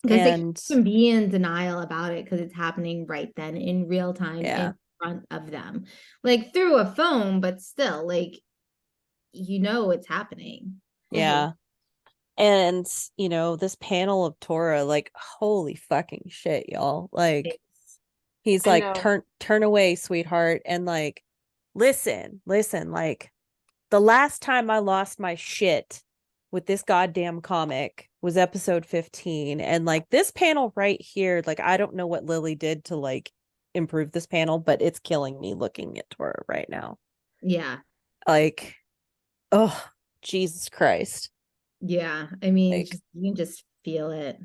Because they can be in denial about it because it's happening right then in real time in front of them, like through a phone, but still, like, it's happening. Yeah. And this panel of Tora, like, holy fucking shit, y'all. Like, he's like, turn away, sweetheart, and like, listen, like, the last time I lost my shit with this goddamn comic was episode 15. And like this panel right here, like, I don't know what Lily did to like improve this panel, but it's killing me looking at Tora right now. Yeah. Like, oh, Jesus Christ. Yeah. I mean, like, you can just feel it.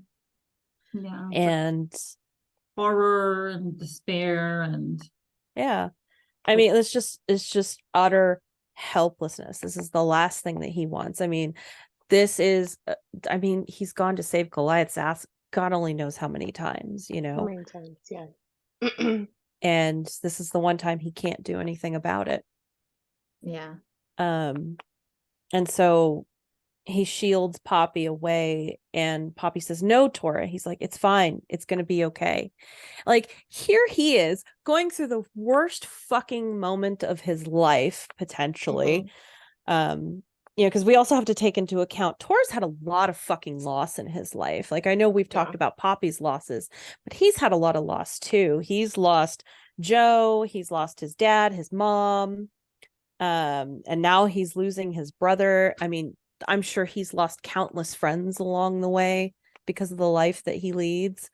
Yeah. And horror and despair and I mean, it's just utter helplessness. This is the last thing that he wants. I mean, he's gone to save Goliath's ass God only knows how many times, How many times, yeah. And this is the one time he can't do anything about it. Yeah. And so he shields Poppy away, and Poppy says, "No, Tora." He's like, "It's fine. It's going to be okay." Like, here he is going through the worst fucking moment of his life, potentially. Because we also have to take into account Tora's had a lot of fucking loss in his life. Like, I know we've talked about Poppy's losses, but he's had a lot of loss too. He's lost Joe, he's lost his dad, his mom, and now he's losing his brother. I mean, I'm sure he's lost countless friends along the way because of the life that he leads.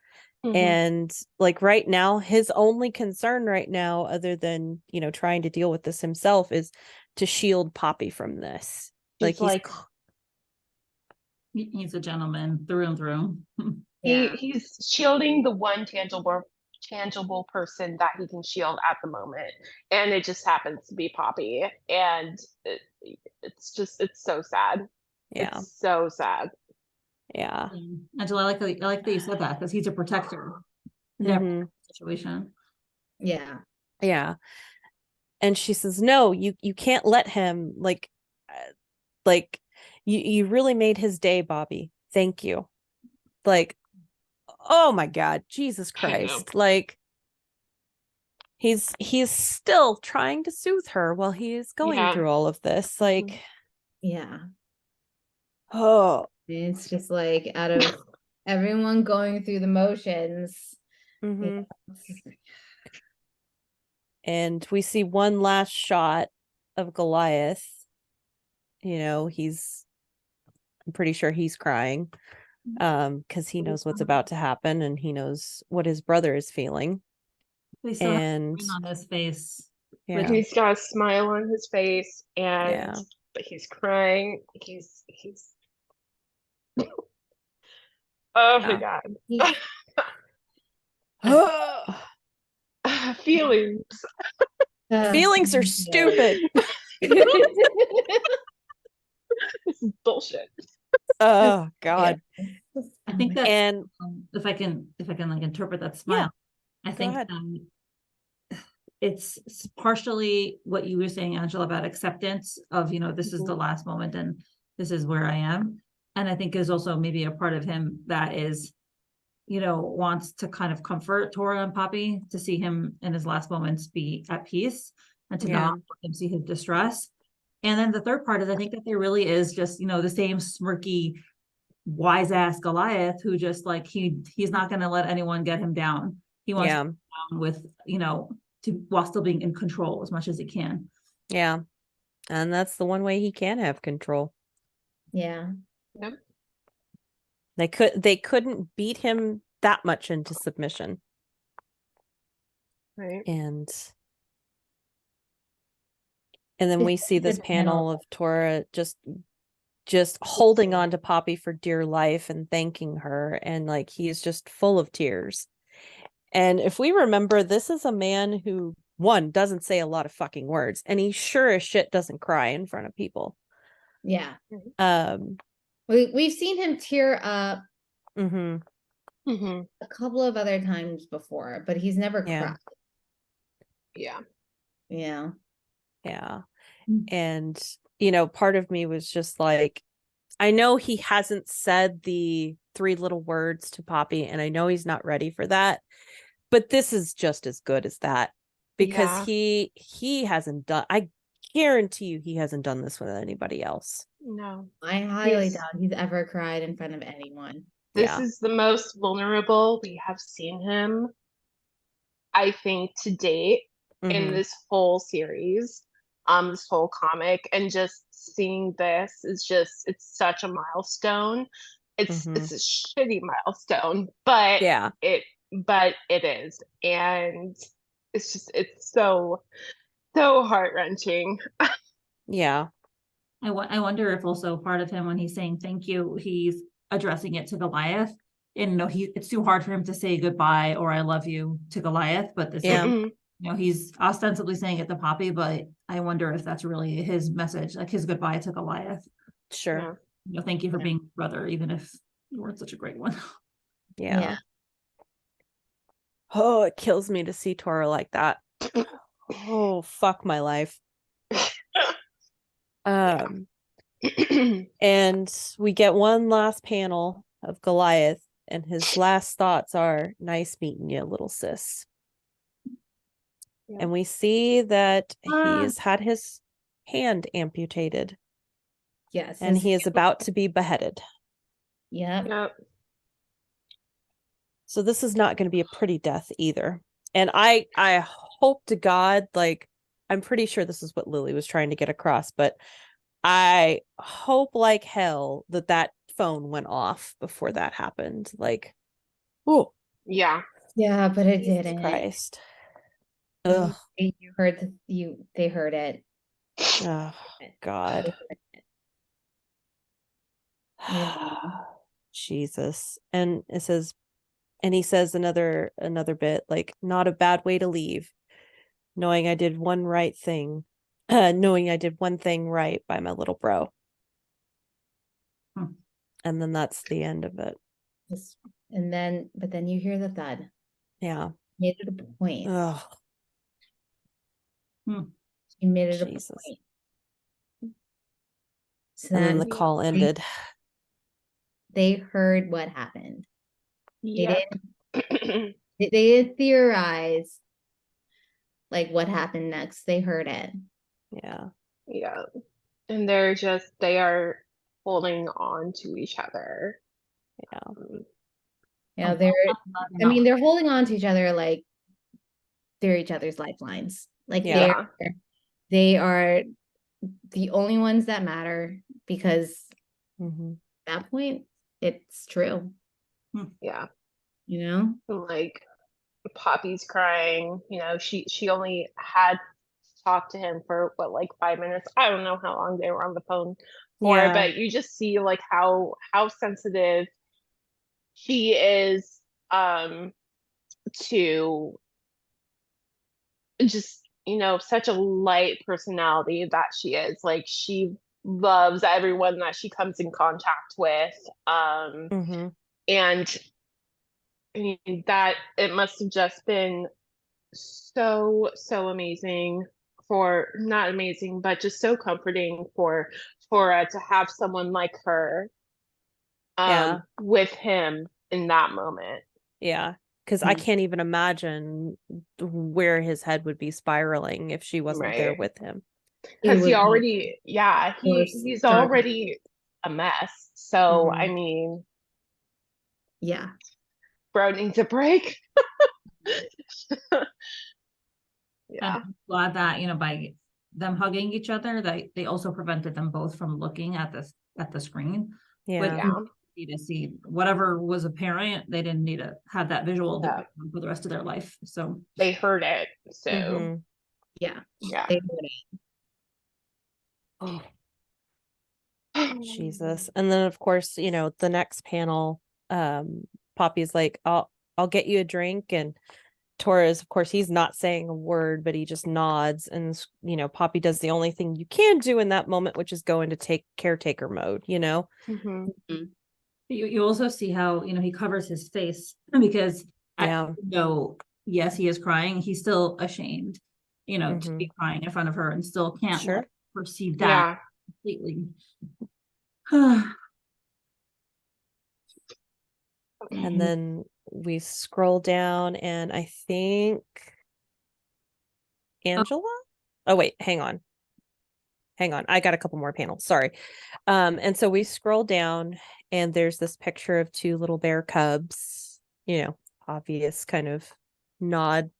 And like right now, his only concern right now, other than, you know, trying to deal with this himself, is to shield Poppy from this. He's He's a gentleman through and through. he's shielding the one tangible person that he can shield at the moment, and it just happens to be Poppy. And it's so sad. Yeah. It's so sad. Yeah. Angela, I like that you said that, because he's a protector in every situation. Yeah. Yeah. And she says, no, you can't let him, like you really made his day, Bobby. Thank you. Like, oh my God, Jesus Christ. Like, he's still trying to soothe her while he is going through all of this. Like, yeah. Oh, it's just like, out of everyone going through the motions. And we see one last shot of Goliath. You know, I'm pretty sure he's crying because he knows what's about to happen, and he knows what his brother is feeling. And on his face, he's got a smile on his face, and but he's crying. He's oh my God. Feelings. Feelings are stupid. This is bullshit. Oh God. I think that, and if I can like interpret that smile, I think it's partially what you were saying, Angela, about acceptance of, you know, this is the last moment and this is where I am. And I think is also maybe a part of him that is, you know, wants to kind of comfort Tora and Poppy, to see him in his last moments be at peace and to not let him see his distress. And then the third part is, I think that there really is just, you know, the same smirky, wise ass Goliath who just like, he's not going to let anyone get him down. He wants to be down with, you know, while still being in control as much as he can. Yeah. And that's the one way he can have control. Yeah. Yep. They couldn't beat him that much into submission. Right. And then we see this panel of Tora just holding on to Poppy for dear life and thanking her, and like he's just full of tears. And if we remember, this is a man who, one, doesn't say a lot of fucking words, and he sure as shit doesn't cry in front of people. Yeah. We've seen him tear up a couple of other times before, but he's never cried. Yeah. Yeah. Yeah. And, you know, part of me was just like, I know he hasn't said the 3 little words to Poppy, and I know he's not ready for that, but this is just as good as that, because he hasn't done, I guarantee you he hasn't done this with anybody else. No. I highly doubt he's ever cried in front of anyone. This is the most vulnerable we have seen him, I think, to date in this whole series, this whole comic, and just seeing this is just, it's such a milestone. It's a shitty milestone, but it is, and it's so heart-wrenching. I wonder if also part of him, when he's saying thank you, he's addressing it to Goliath. And you know, it's too hard for him to say goodbye or I love you to Goliath, but this is, you know, he's ostensibly saying it to Poppy, but I wonder if that's really his message, like his goodbye to Goliath. Sure. You know, thank you for being brother, even if you weren't such a great one. Yeah. Oh, it kills me to see Tora like that. Oh, fuck my life. And we get one last panel of Goliath, and his last thoughts are, nice meeting you, little sis. And we see that he has had his hand amputated. Yes. And he is about to be beheaded. Yep. So this is not going to be a pretty death either. And I hope to God, like, I'm pretty sure this is what Lily was trying to get across, but I hope like hell that phone went off before that happened. Like, oh, Yeah. Yeah, but it Jesus didn't. Christ. You, Ugh. you heard they heard it. Oh God. Yeah. Jesus. And it says, and he says another bit, like, not a bad way to leave, knowing I did one right thing. Knowing I did one thing right by my little bro. Hmm. And then that's the end of it. But then you hear the thud. Yeah. Made it a point. Oh, She made it Jesus. a point. So And then then the call ended. they heard what happened. Yep. They didn't theorize like what happened next. They heard it. Yeah. Yeah. And they are holding on to each other. Yeah. Yeah, Oh, they're holding on to each other like they're each other's lifelines. Like Yeah. they are the only ones that matter, because Mm-hmm. at that point it's true. Yeah. You know? Like Poppy's crying, she only had to talk to him for what, like 5 minutes. I don't know how long they were on the phone for, Yeah. but you just see like how sensitive she is to just, such a light personality that she is. Like, she loves everyone that she comes in contact with. Mm-hmm. And I mean, that it must have just been so amazing, for not amazing, but just so comforting for to have someone like her Yeah. with him in that moment. Yeah. Because I can't even imagine where his head would be spiraling if she wasn't there Right. with him. Because It would he's already a mess. So I mean, yeah. bro needs a break. And Yeah. I'm glad that, by them hugging each other, they also prevented them both from looking at the screen. Yeah. To see whatever was apparent, they didn't need to have that visual Yeah. for the rest of their life. So They heard it. So Mm-hmm. Yeah. yeah. They heard it. Oh, Jesus. And then of course, the next panel, Poppy's like, I'll get you a drink, and Torres, of course, he's not saying a word, but he just nods, and Poppy does the only thing you can do in that moment, which is go into caretaker mode. Mhm. you also see how he covers his face because Yeah. yes, he is crying. He's still ashamed, to be crying in front of her, and still can't perceive that completely. And then we scroll down, and I think Angela. Oh wait, hang on. I got a couple more panels. Sorry. And so we scroll down, and there's this picture of two little bear cubs, obvious kind of nod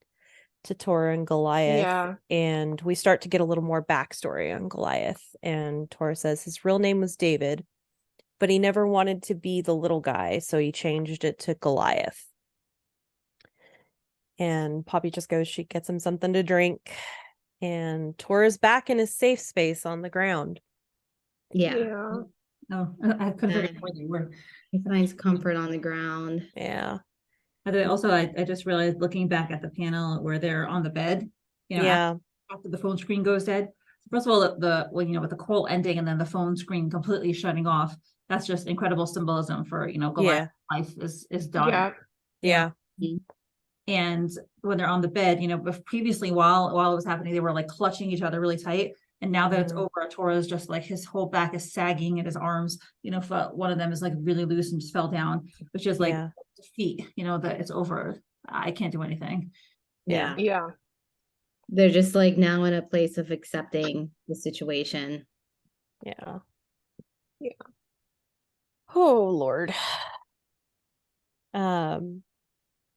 to Tora and Goliath. Yeah. And we start to get a little more backstory on Goliath. And Tora says his real name was David, but he never wanted to be the little guy, so he changed it to Goliath. And Poppy just goes, she gets him something to drink, and Tora's back in his safe space on the ground. Yeah. No, I couldn't figure out where they were. He finds comfort on the ground. Yeah. But then also, I just realized, looking back at the panel where they're on the bed, after the phone screen goes dead. First of all, with the call ending and then the phone screen completely shutting off, that's just incredible symbolism for, Goliath's life is done. Yeah. And when they're on the bed, previously while it was happening, they were like clutching each other really tight. And now that it's over, Tora's just like, his whole back is sagging and his arms, one of them is like really loose and just fell down, which is like defeat, that it's over. I can't do anything. Yeah. Yeah. They're just like now in a place of accepting the situation. Yeah. Yeah. Oh Lord.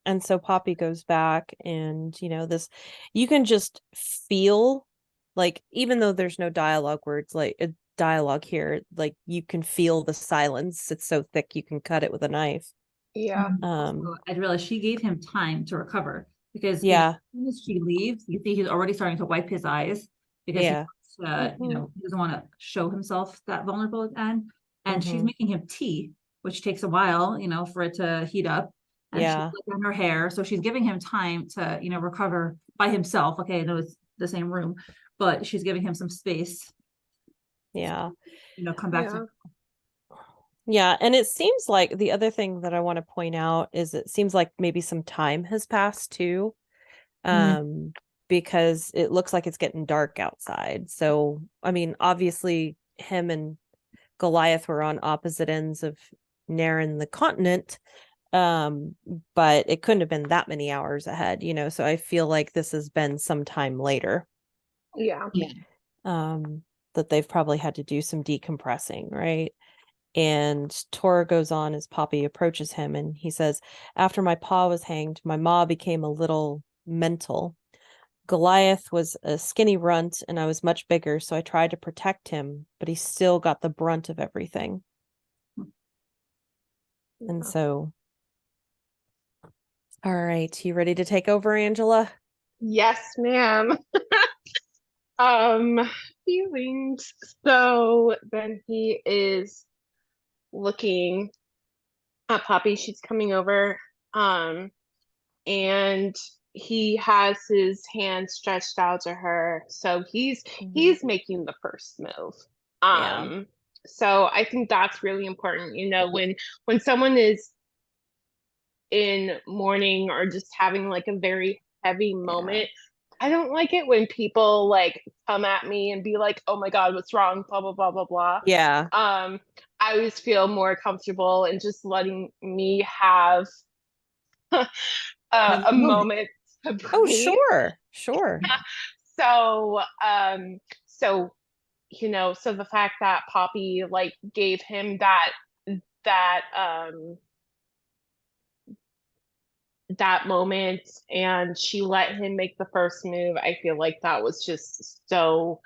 And so Poppy goes back, and you can just feel, like, even though there's no dialogue words, like a dialogue here, like you can feel the silence. It's so thick you can cut it with a knife. Yeah. Also, I realized she gave him time to recover because Yeah. as soon as she leaves, you see he's already starting to wipe his eyes because Yeah. he wants to, he doesn't want to show himself that vulnerable again. And she's making him tea, which takes a while, for it to heat up. And she's Yeah. on her hair. So she's giving him time to, recover by himself. Okay, I know it's the same room, but she's giving him some space, Yeah. come back to. Yeah, and it seems like the other thing that I want to point out is it seems like maybe some time has passed too. Because it looks like it's getting dark outside. So, I mean, obviously him and Goliath were on opposite ends of Naren the continent. But it couldn't have been that many hours ahead, so I feel like this has been some time later. Yeah. That they've probably had to do some decompressing, right? And Tora goes on as Poppy approaches him and he says, after my paw was hanged, my maw became a little mental. Goliath was a skinny runt and I was much bigger, so I tried to protect him, but he still got the brunt of everything. And so, all right, you ready to take over, Angela? Yes, ma'am. Feelings. So then he is looking at Poppy. She's coming over. And he has his hand stretched out to her. So he's making the first move. Yeah. So I think that's really important, when someone is in mourning or just having like a very heavy moment. I don't like it when people like come at me and be like, oh my God, what's wrong? Blah, blah, blah, blah, blah. Yeah. I always feel more comfortable in just letting me have a moment to breathe. Oh, sure. So, so the fact that Poppy like gave him that that moment and she let him make the first move, I feel like that was just so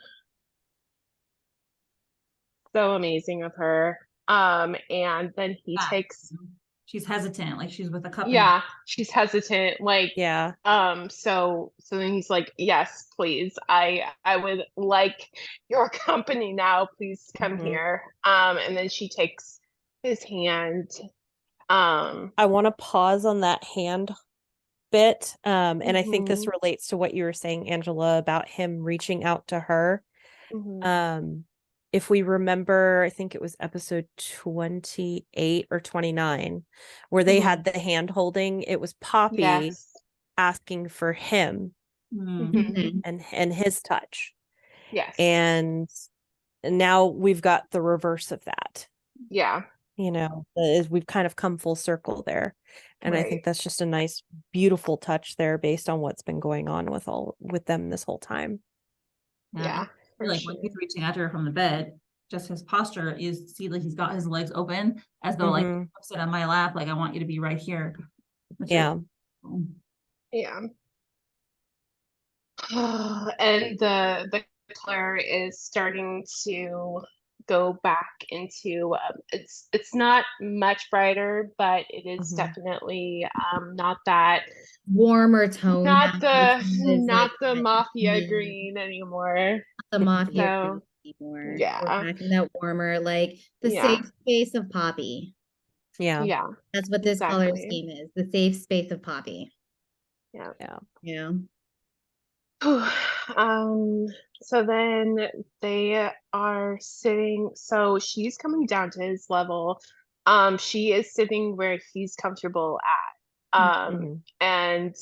amazing of her. And then he takes She's hesitant, like she's with a cup. Yeah, she's hesitant, like Yeah. so then he's like, yes, please, I would like your company now, please come here. And then she takes his hand. I want to pause on that hand bit. And I think this relates to what you were saying, Angela, about him reaching out to her. If we remember, I think it was episode 28 or 29, where they had the hand holding. It was Poppy asking for him and his touch. Yes. And now we've got the reverse of that. Yeah. We've kind of come full circle there. And I think that's just a nice, beautiful touch there based on what's been going on with them this whole time. Yeah. Like when he's reaching out to her from the bed, just his posture is see like he's got his legs open as though like sit on my lap, like I want you to be right here. Yeah. Yeah. And the color is starting to go back into it's not much brighter, but it is definitely not that warmer tone, not the mafia green anymore. The mafia green anymore. Yeah, we're back in that warmer, like the safe space of Poppy. Yeah, that's what this color scheme is, the safe space of Poppy. Yeah. So then they are sitting, so she's coming down to his level. She is sitting where he's comfortable at. And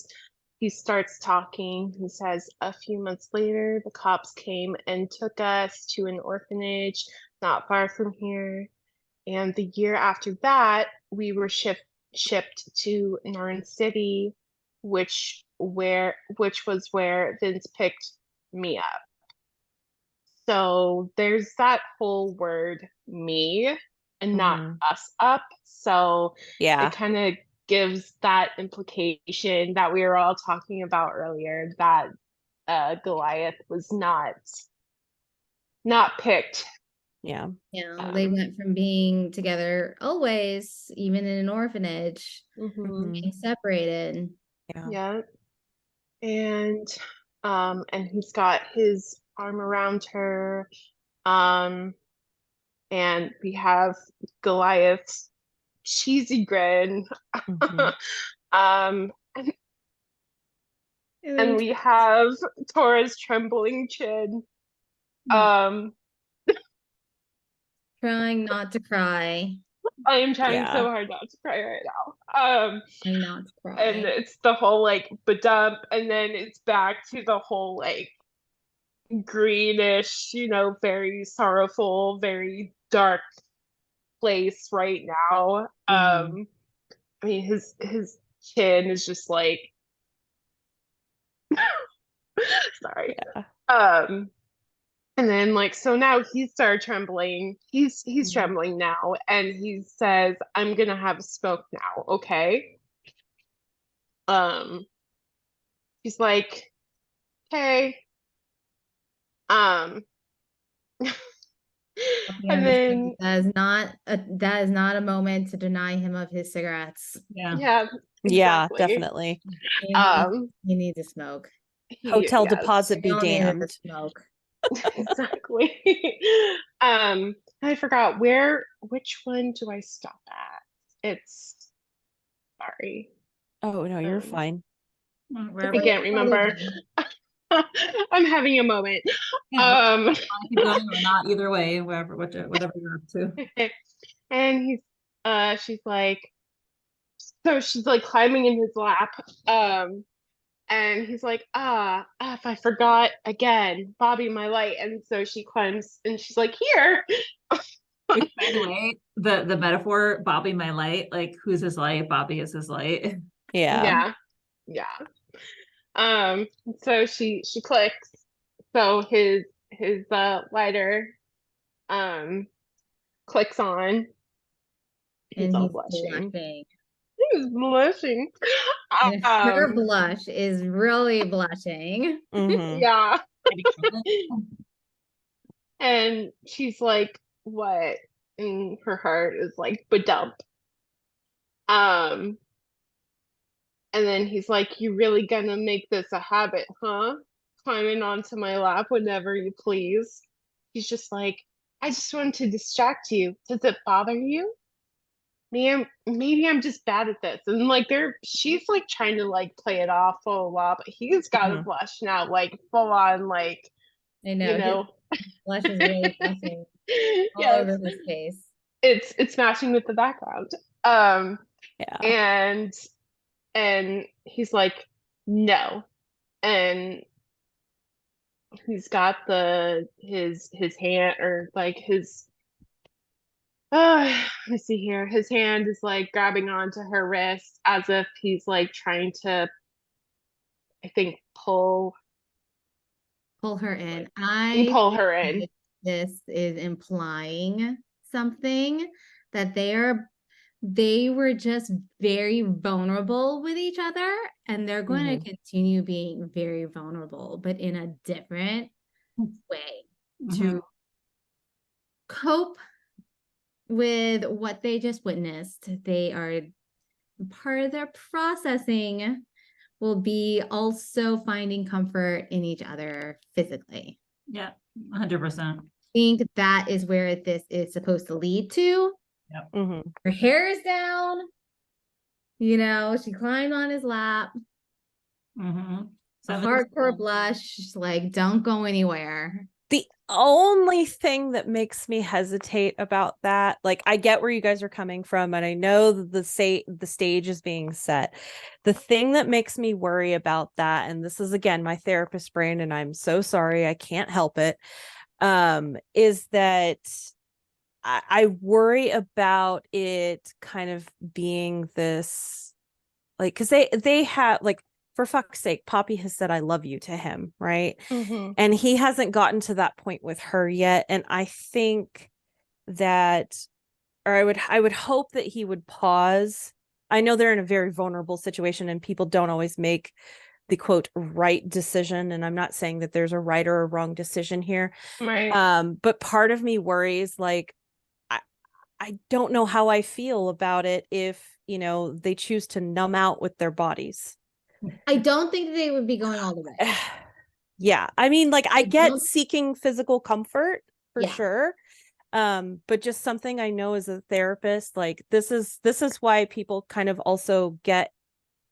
he starts talking. He says, a few months later, the cops came and took us to an orphanage not far from here. And the year after that, we were shipped to Narn City, which was where Vince picked me up. So there's that whole word me and not us up. So it kind of gives that implication that we were all talking about earlier, that Goliath was not picked Yeah. They went from being together always, even in an orphanage, Mhm. being separated. Yeah. Yeah. And he's got his arm around her. And we have Goliath's cheesy grin. Mhm. um, and we have Tora's trembling chin. Um, Trying not to cry. I am trying Yeah. so hard not to cry right now. Trying not to And cry. it's the whole like badump, and then it's back to the whole like greenish, very sorrowful, very dark place right now. Mhm. I mean, his chin is just like, sorry. Yeah. And then like so now he started trembling. He's Mhm. trembling now, and he says, "I'm gonna have a smoke now, okay?" Um, he's like, "Okay." Um, He and understands then that is not a moment to deny him of his cigarettes. Yeah. yeah, Yeah, exactly. definitely. He needs a smoke. Hotel Yes, deposit be We all need a damned. smoke. exactly. I forgot which one do I stop at? It's sorry. Oh no, you're Um, fine. I can't remember. I'm having a moment. Um, Keep going or not, either way, whatever you're up to. and she's like, so she's like climbing in his lap. And he's like, if I forgot again, Bobby, my light. And so she climbs and she's like, here. Which, by the way, the metaphor, Bobby my light, like who's his light? Bobby is his light. Yeah. Yeah, yeah. So she clicks. So his lighter um clicks on. He's And all he's blushing. blushing. He's blushing. And her Um, blush is really blushing. Mhm. yeah. And she's like, what? And her heart is like, badump. Um, and then he's like, you really gonna make this a habit, huh? Climbing onto my lap whenever you please. He's just like, I just wanted to distract you. Does it bother you? Maybe I'm just bad at this. And like she's like trying to like play it off a lot, but he's got a Mhm. blush now, like full on, like, I you know. know. His blush is really blushing all Yes, over his face. it's matching with the background. Um, Yeah. and he's like, no. And he's got his hand, or like his let's see here. His hand is like grabbing onto her wrist as if he's like trying to, I think, Pull her in. I pull her in. think this is implying something that they were just very vulnerable with each other, and they're going to continue being very vulnerable, but in a different way to cope with what they just witnessed. They are part of their processing will be also finding comfort in each other physically. Yeah, 100%. I think that is where this is supposed to lead to. Yep. Mhm. Her hair is down. She climbed on his lap. Mm-hmm. A hardcore blush, she's like, don't go anywhere. The only thing that makes me hesitate about that, like I get where you guys are coming from, and I know that the stage is being set. The thing that makes me worry about that, and this is again my therapist brain, and I'm so sorry, I can't help it, is that I worry about it kind of being this, like, because they have, like, for fuck's sake, Poppy has said I love you to him, right? And he hasn't gotten to that point with her yet. And I think that, or I would hope that he would pause. I know they're in a very vulnerable situation and people don't always make the quote right decision. And I'm not saying that there's a right or a wrong decision here. Right. But part of me worries, like, I don't know how I feel about it if, they choose to numb out with their bodies. I don't think they would be going all the way. Yeah. I mean, like, I get don't- seeking physical comfort for Yeah. sure. But just something I know as a therapist, like, this is why people kind of also get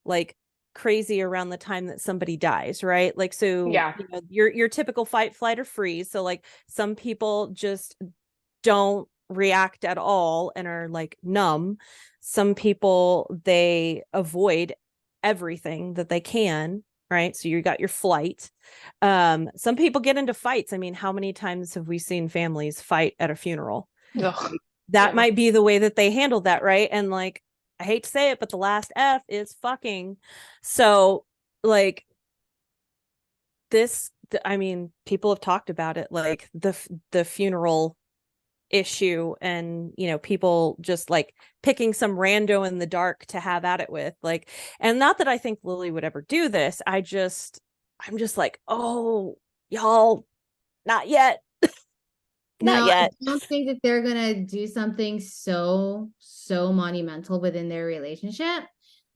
like crazy around the time that somebody dies, right? Like, so Yeah. your typical fight, flight, or freeze. So like some people just don't react at all and are like numb. Some people, they avoid everything that they can, right? So you got your flight. Some people get into fights. I mean, how many times have we seen families fight at a funeral? Ugh. That Yeah. might be the way that they handle that, right? And like, I hate to say it, but the last F is fucking. So like this, I mean, people have talked about it, like the funeral issue, and people just like picking some rando in the dark to have at it with, like, and not that I think Lily would ever do this. I'm just like, oh, y'all, not yet. Not No, yet. I don't think that they're gonna do something so monumental within their relationship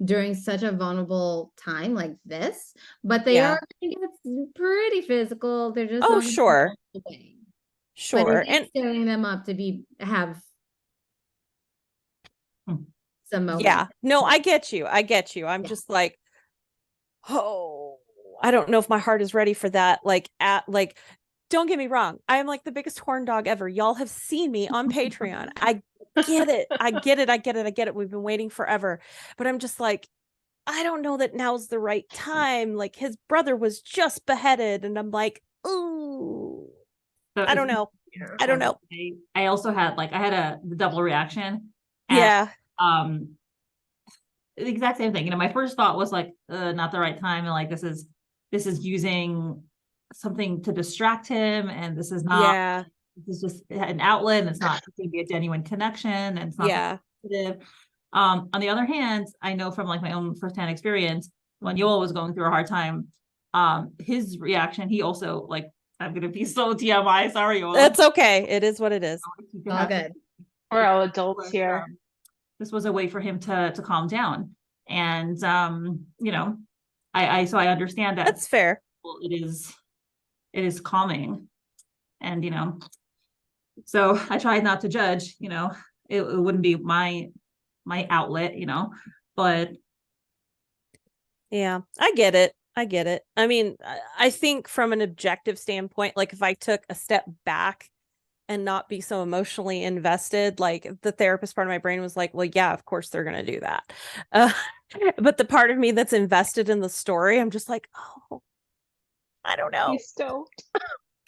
during such a vulnerable time like this. But they Yeah. are gonna get pretty physical. They're just Oh, not gonna go sure. all the way. But Sure. it is And setting them up to have some moments. yeah, no, I get you. I'm Yeah. just like, oh, I don't know if my heart is ready for that. Like, don't get me wrong, I am like the biggest horn dog ever. Y'all have seen me on Patreon. I get it. I get it. We've been waiting forever. But I'm just like, I don't know that now's the right time. Like, his brother was just beheaded, and I'm like, ooh, So I don't know. I don't know. I also had I had a double reaction. And, Yeah. the exact same thing. My first thought was like, not the right time, and like this is using something to distract him, and this is not. Yeah. This is just an outlet, and it's not going to be a genuine connection, and it's not Yeah. positive. On the other hand, I know from like my own firsthand experience, when Yoel was going through a hard time, his reaction, he also like, I'm gonna be so TMI, sorry, Yoel. It's okay. It is what it is. All good. We're all adults here. This was a way for him to calm down. And I understand that That's fair. it is calming. And so I tried not to judge, it wouldn't be my outlet, but yeah, I get it. I mean, I think from an objective standpoint, like if I took a step back and not be so emotionally invested, like the therapist part of my brain was like, well, yeah, of course they're going to do that. But the part of me that's invested in the story, I'm just like, oh, I don't know. Please don't.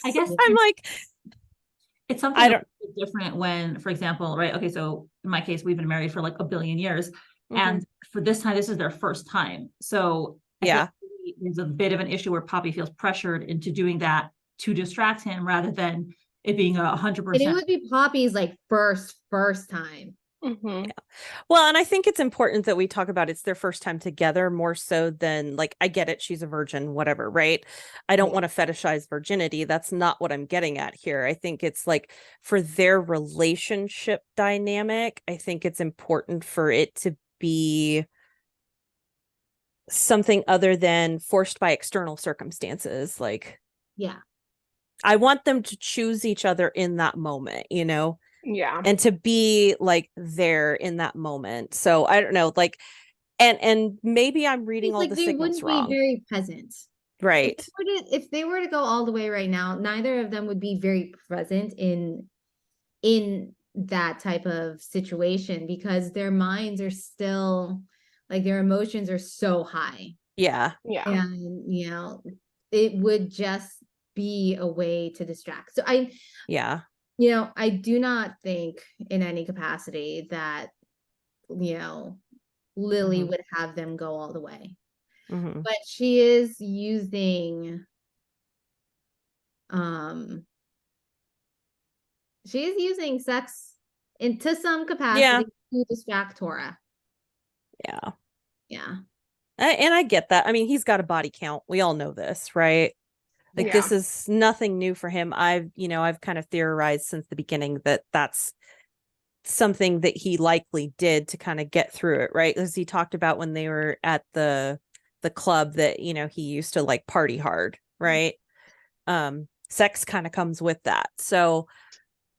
I guess I'm like, it's something different when, for example, right? Okay, so in my case, we've been married for like a billion years. And for this time, this is their first time. So yeah, there's a bit of an issue where Poppy feels pressured into doing that to distract him rather than it being 100%. And it would be Poppy's like first time. Yeah. Well, and I think it's important that we talk about it's their first time together more so than like, I get it, she's a virgin, whatever, right? I don't want to fetishize virginity. That's not what I'm getting at here. I think it's like for their relationship dynamic, I think it's important for it to be something other than forced by external circumstances. Like, yeah, I want them to choose each other in that moment, Yeah. and to be like there in that moment. So I don't know, like, and maybe I'm reading all like the they signals wouldn't wrong. be very present. Right. If they were to go all the way right now, neither of them would be very present in that type of situation because their minds are still like their emotions are so high. Yeah. Yeah. And it would just be a way to distract. So I do not think in any capacity that Lily would have them go all the way. But she is using sex into some capacity to distract Tora. Yeah. Yeah. And I get that. I mean, he's got a body count. We all know this, right? Like this is nothing new for him. I've kind of theorized since the beginning that that's something that he likely did to kind of get through it, right? As he talked about when they were at the club that, he used to like party hard, right? Sex kind of comes with that. So,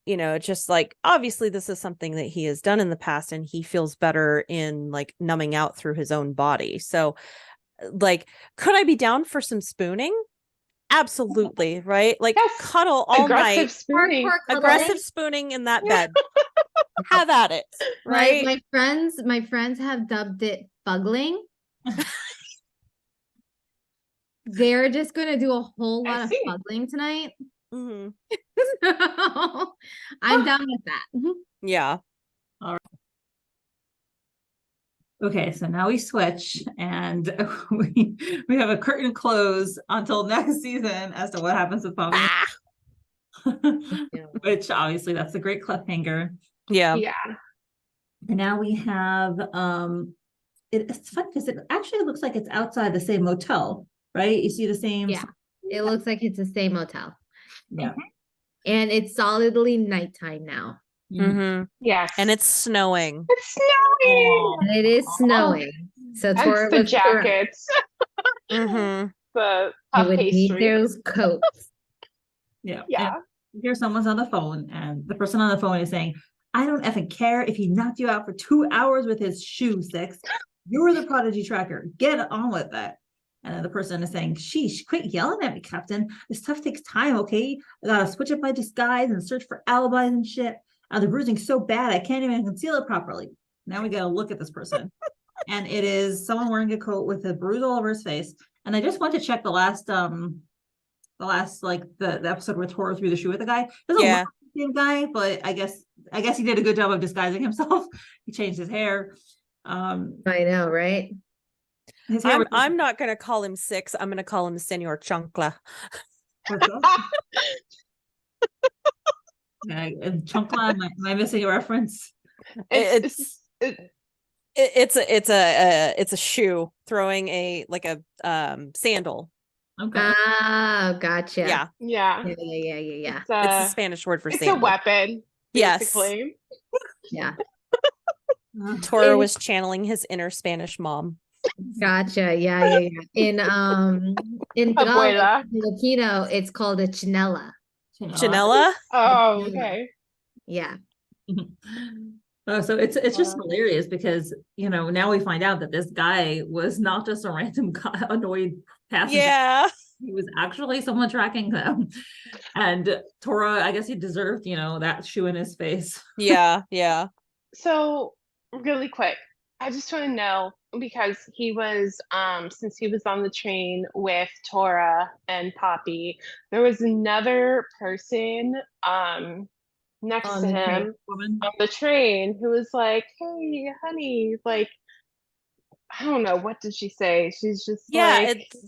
just like obviously this is something that he has done in the past and he feels better in like numbing out through his own body. So like, could I be down for some spooning? Absolutely, right? Like Yes. cuddle all Aggressive night. spooning. Aggressive spooning in that bed. Have at it, right? My friends have dubbed it fugling. They're just gonna do a whole lot of fugling tonight. Mm-hmm. So, I'm down with that. Yeah. All right. Okay, so now we switch and we have a curtain close until next season as to what happens with Poppy. Which obviously that's a great cliffhanger. Yeah. And now we have it's fun because it actually looks like it's outside the same motel, right? You see the same. Yeah, it looks like it's the same motel. Yeah. And it's solidly nighttime now. Mm-hmm. Yes. And it's snowing. It's snowing. And it is snowing. So Tora the was jackets. Mm-hmm. The I would need pastry. those coats. Yeah. Yeah. Here someone's on the phone and the person on the phone is saying, I don't effing care if he knocked you out for 2 hours with his shoe, Six. You're the prodigy tracker. Get on with that. And then the person is saying, sheesh, quit yelling at me, Captain. This stuff takes time, okay? I gotta switch up my disguise and search for alibis and shit. The bruising's so bad, I can't even conceal it properly. Now we gotta look at this person. And it is someone wearing a coat with a bruise all over his face. And I just want to check the last like the episode where Tora threw the shoe at the guy. Doesn't look like the same guy, but I guess he did a good job of disguising himself. He changed his hair. I know, right? His hair I'm not gonna call him Six. I'm gonna call him Senor Chancla. Chancla, am I missing a reference? It's a shoe throwing a sandal. Okay. Oh, gotcha. Yeah. Yeah. It's a Spanish word for sandal. It's a weapon. Basically. Yes. Yeah. Tora was channeling his inner Spanish mom. Gotcha. Yeah. In Tagalog, Filipino, it's called a chinela. Chinela? Oh, okay. Yeah. So it's just hilarious because now we find out that this guy was not just a random annoyed passenger. Yeah, he was actually someone tracking them, and Tora, I guess he deserved that shoe in his face. Yeah. So really quick, I just want to know, because he was since he was on the train with Tora and Poppy, there was another person next to him on the train who was like, hey honey, like, I don't know, what did she say? She's just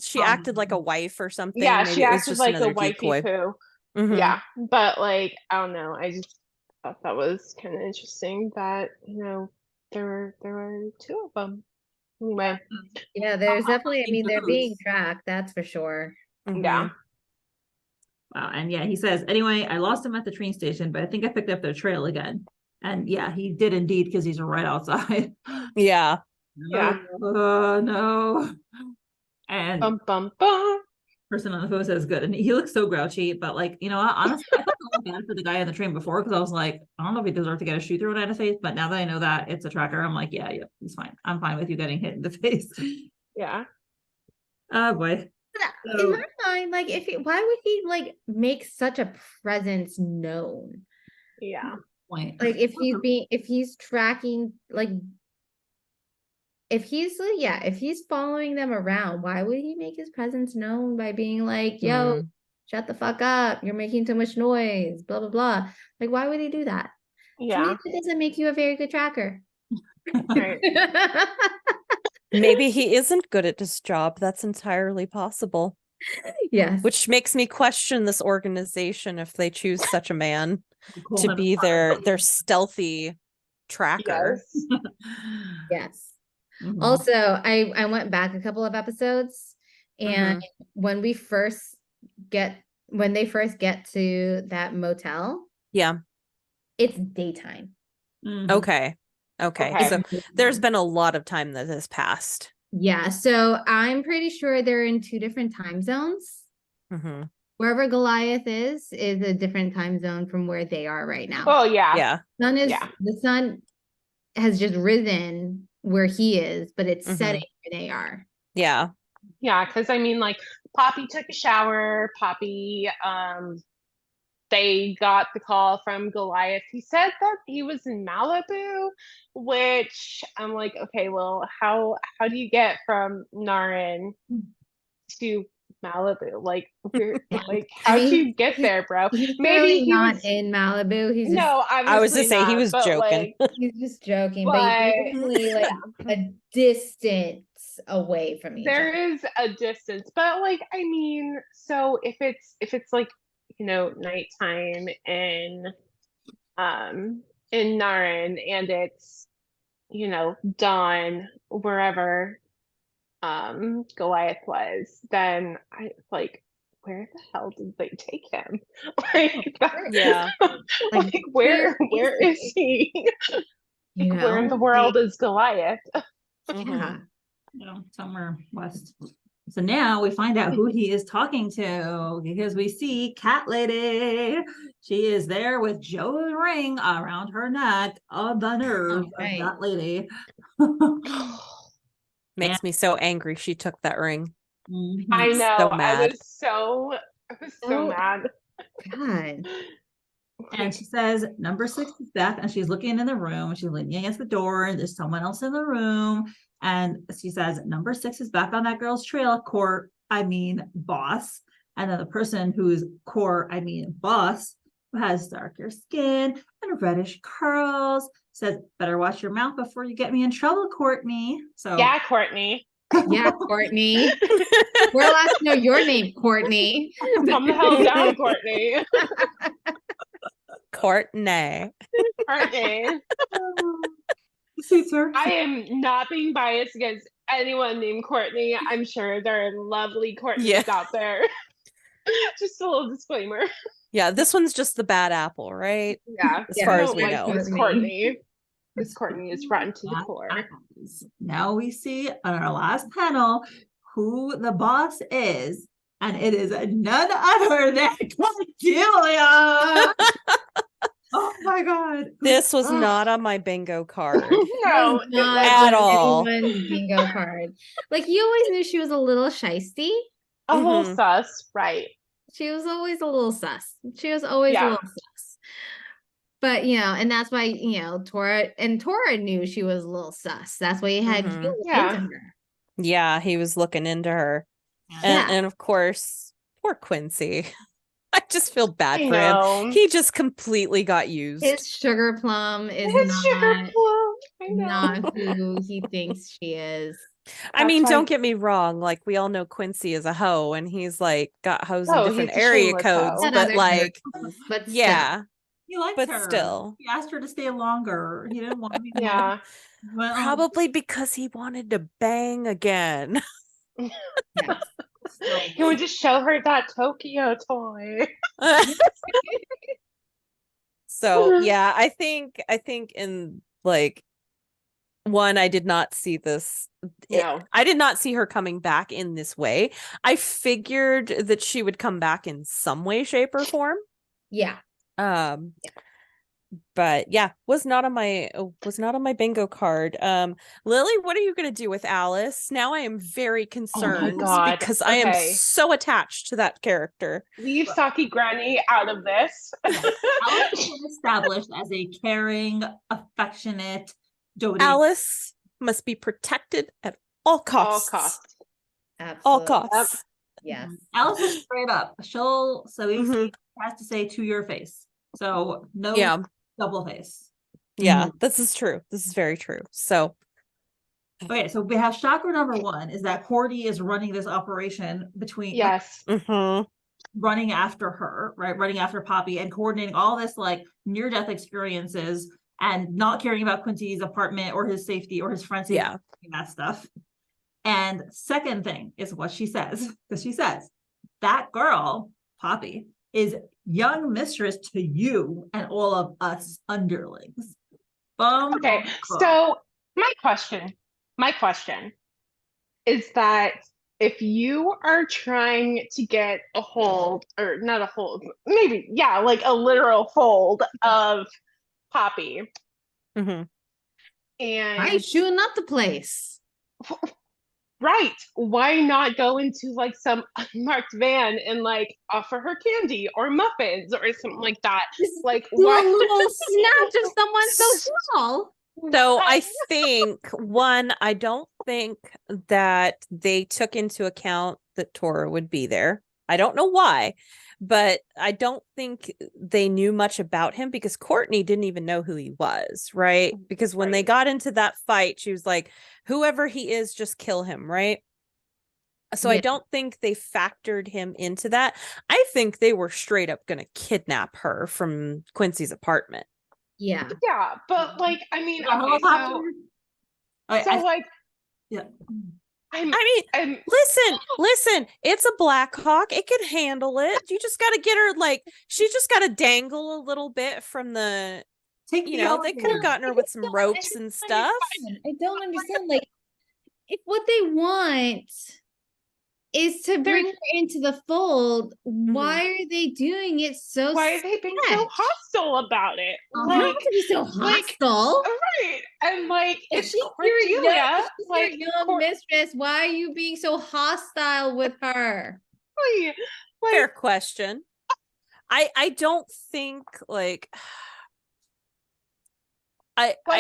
she acted like a wife or something. Yeah, maybe she it was acted just like another a wifey decoy. poo. Mm-hmm. Yeah, but like, I don't know, I just thought that was kind of interesting that there were two of them. Anyway. Yeah, there's definitely, I mean, they're being tracked, that's for sure. Mm-hmm. Yeah. Wow. And yeah, he says, anyway, I lost him at the train station, but I think I picked up their trail again. And yeah, he did indeed, because he's right outside. Yeah. No. And Bum. person on the phone says good, and he looks so grouchy, but honestly, I felt a little bad for the guy on the train before, because I was like, I don't know if he deserved to get a shoe thrown at his face, but now that I know that it's a tracker, I'm like, yeah, he's fine. I'm fine with you getting hit in the face. Yeah. Oh boy. In my mind, why would he make such a presence known? Yeah. If he's tracking, if he's following them around, why would he make his presence known by being like, yo, shut the fuck up, you're making too much noise, blah blah blah? Why would he do that? Yeah. To me, it doesn't make you a very good tracker. Right. Maybe he isn't good at his job. That's entirely possible. Yes. Which makes me question this organization if they choose such a man to be their stealthy tracker. Yes. Mhm. Also, I went back a couple of episodes, and when they first get to that motel, Yeah. it's daytime. Mhm. Okay. Okay. So there's been a lot of time that has passed. Yeah, so I'm pretty sure they're in 2 different time zones. Mm-hmm. Wherever Goliath is a different time zone from where they are right now. Oh yeah. Yeah. The sun has just risen where he is, but it's Mhm. setting where they are. Yeah. Yeah, because I mean, like, Poppy took a shower. Poppy, they got the call from Goliath. He said that he was in Malibu, which I'm like, okay, well, how do you get from Narin to Malibu? Like, where, like, how do you get there, bro? He's Maybe really he not was. in Malibu. He's just No, I was to obviously say he not, was but joking. like, he's just joking, but but he's literally like a distance away from each there other. is a distance, but like, I mean, so if it's like, nighttime in Narin, and it's, dawn wherever Goliath was, then I like, where the hell did they take him? Like that, Yeah. like where is he? You Like, where in know? the world is Goliath? Yeah. Somewhere west. So now we find out who he is talking to, because we see Cat Lady. She is there with Joe's ring around her neck. Oh, the nerve of right. that lady. Makes me so angry she took that ring. I Mhm. know. So I mad. was so mad. God. And she says, number 6 is back, and she's looking in the room. She's leaning against the door, and there's someone else in the room. And she says, number 6 is back on that girl's trail, boss. And then the person who's boss, who has darker skin and reddish curls, says, better watch your mouth before you get me in trouble, Courtney. So Yeah, Courtney. Yeah, Courtney. We're allowed to know your name, Courtney. Calm the hell down, Courtney. Courtney. Courtney. suits her. I am not being biased against anyone named Courtney. I'm sure there are lovely Courtneys out there. Just a little disclaimer. Yeah, this one's just the bad apple, right? Yeah. As far as we like know. this Courtney. This Courtney is rotten to the core. Now we see on our last panel who the boss is, and it is none other than Cordelia. Oh my god. This was not on my bingo card. No, Not At on all. anyone's bingo card. Like, you always knew she was a little shisty. a little Mhm. sus, right? She was always a little sus. She was always a Yeah. little sus. But, and that's why, Tora knew she was a little sus. That's why he had Mhm. you Yeah. into her. Yeah, he was looking into her. Yeah. And of course, poor Quincy. I just feel bad I for know. him. He just completely got used. His sugar plum is His sugar plum. I know. not who he thinks she is. I mean, That's why- don't get me wrong. Like, we all know Quincy is a hoe, and he's like got hoes in Oh, different he's a area shameless codes. hoe. And But other like, girls, but still. yeah, He liked but her. still. He asked her to stay longer. He didn't want to be. Yeah. Well, Probably because he wanted to bang again. Yes. He would just show her that Tokyo toy. So yeah, I think in like one, I did not see this. No. I did not see her coming back in this way. I figured that she would come back in some way, shape, or form. Yeah. But yeah, was not on my bingo card. Lily, what are you gonna do with Alice? Now I am very concerned God. because I am Okay. so attached to that character. Leave Saki Granny out of this. Alice is established as a caring, affectionate, doting. Alice must be protected at all costs. All costs. Absolutely. All costs. Yes. Alice is straight up. She'll Mhm. has to say to your face. So no Yeah. double face. Yeah, this is true. This is very true. So Okay, so we have chakra number 1 is that Cordy is running this operation between Yes. running after her, right? Running after Poppy and coordinating all this like near-death experiences and not caring about Quincy's apartment or his safety or his friend's safety, Yeah. that stuff. And second thing is what she says, because she says that girl, Poppy, is young mistress to you and all of us underlings. Okay, so my question is that if you are trying to get a hold, or not a hold, maybe, yeah, like a literal hold of Poppy, Mm-hmm. and I shooting up the place. right, why not go into like some unmarked van and like offer her candy or muffins or something like that? Just Like, do why? a little snatch of someone so small. So I think I don't think that they took into account that Tora would be there. I don't know why, but I don't think they knew much about him because Courtney didn't even know who he was, right? Because when they got into that fight, she was like, whoever he is, just kill him, right? So I don't think they factored him into that. I think they were straight up going to kidnap her from Quincy's apartment. Yeah. Yeah, but like, I mean, A helicopter? like, yeah. Listen, it's a Black Hawk. It can handle it. You just got to get her, like, she just got to dangle a little bit from the, they could have gotten her with some ropes and stuff. I don't understand. Like, if what they want is to bring her into the fold, why are they doing it so why are they being so hostile about it? You don't have to be so hostile. Right. And like, If it's she's Cordelia, your young mistress, why are you being so hostile with her? Fair question. I don't think like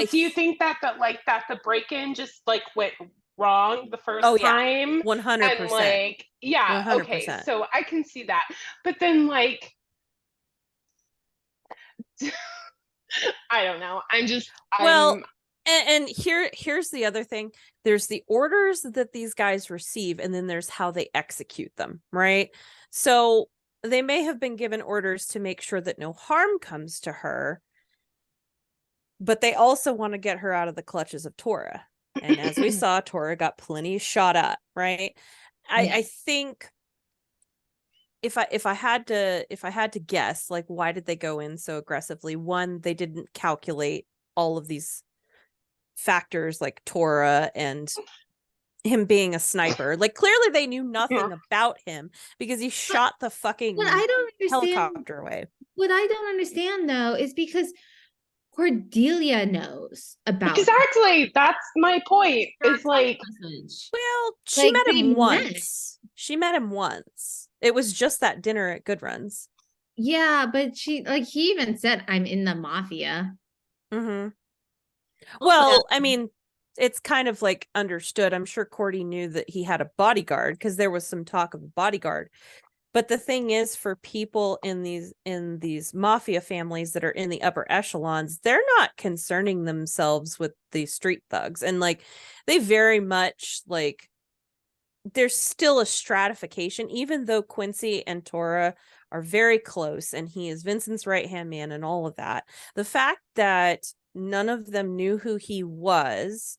do you think that the break-in just like went wrong the first time? 100%. And like, yeah, 100%. Okay, so I can see that. But then like I don't know. And here's the other thing. There's the orders that these guys receive, and then there's how they execute them, right? So they may have been given orders to make sure that no harm comes to her, but they also want to get her out of the clutches of Tora. And as we saw, Tora got plenty shot up, right? I think if I had to guess, like, why did they go in so aggressively? One, they didn't calculate all of these factors like Tora and him being a sniper. Like, clearly they knew nothing about him because he shot the fucking helicopter away. What I don't understand though is because Cordelia knows about exactly. That's my point. It's like, well, she met him once. She met him once. It was just that dinner at Good Runs. Yeah, but he even said, "I'm in the mafia." Mm-hmm. Well, I mean, it's kind of like understood. I'm sure Cordy knew that he had a bodyguard because there was some talk of a bodyguard. But the thing is, for people in these mafia families that are in the upper echelons, they're not concerning themselves with the street thugs. And like, they very much like, there's still a stratification, even though Quincy and Tora are very close and he is Vincent's right-hand man and all of that. The fact that none of them knew who he was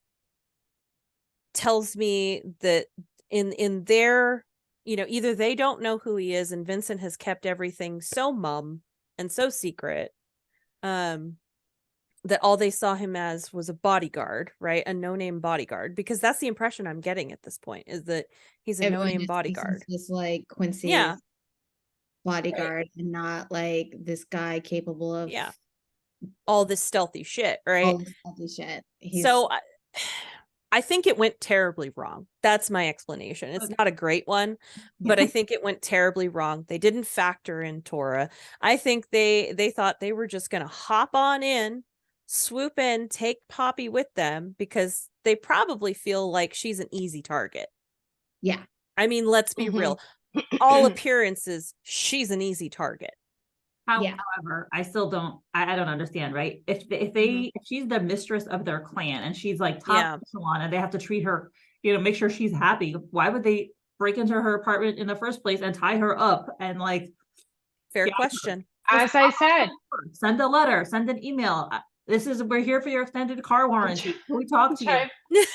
tells me that in their, either they don't know who he is and Vincent has kept everything so mum and so secret that all they saw him as was a bodyguard, right? A no-name bodyguard, because that's the impression I'm getting at this point, is that he's a no-name bodyguard. Just like Quincy's bodyguard, and not like this guy capable of all this stealthy shit, right? All this stealthy shit. So I think it went terribly wrong. That's my explanation. It's not a great one, but I think it went terribly wrong. They didn't factor in Tora. I think they thought they were just going to hop on in, swoop in, take Poppy with them because they probably feel like she's an easy target. Yeah. I mean, let's be real. All appearances, she's an easy target. However, I still don't understand, right? If she's the mistress of their clan and she's like top echelon and they have to treat her, make sure she's happy, why would they break into her apartment in the first place and tie her up and like fair question. As I said, send a letter, send an email. we're here for your extended car warranty. Can we talk to Okay. you?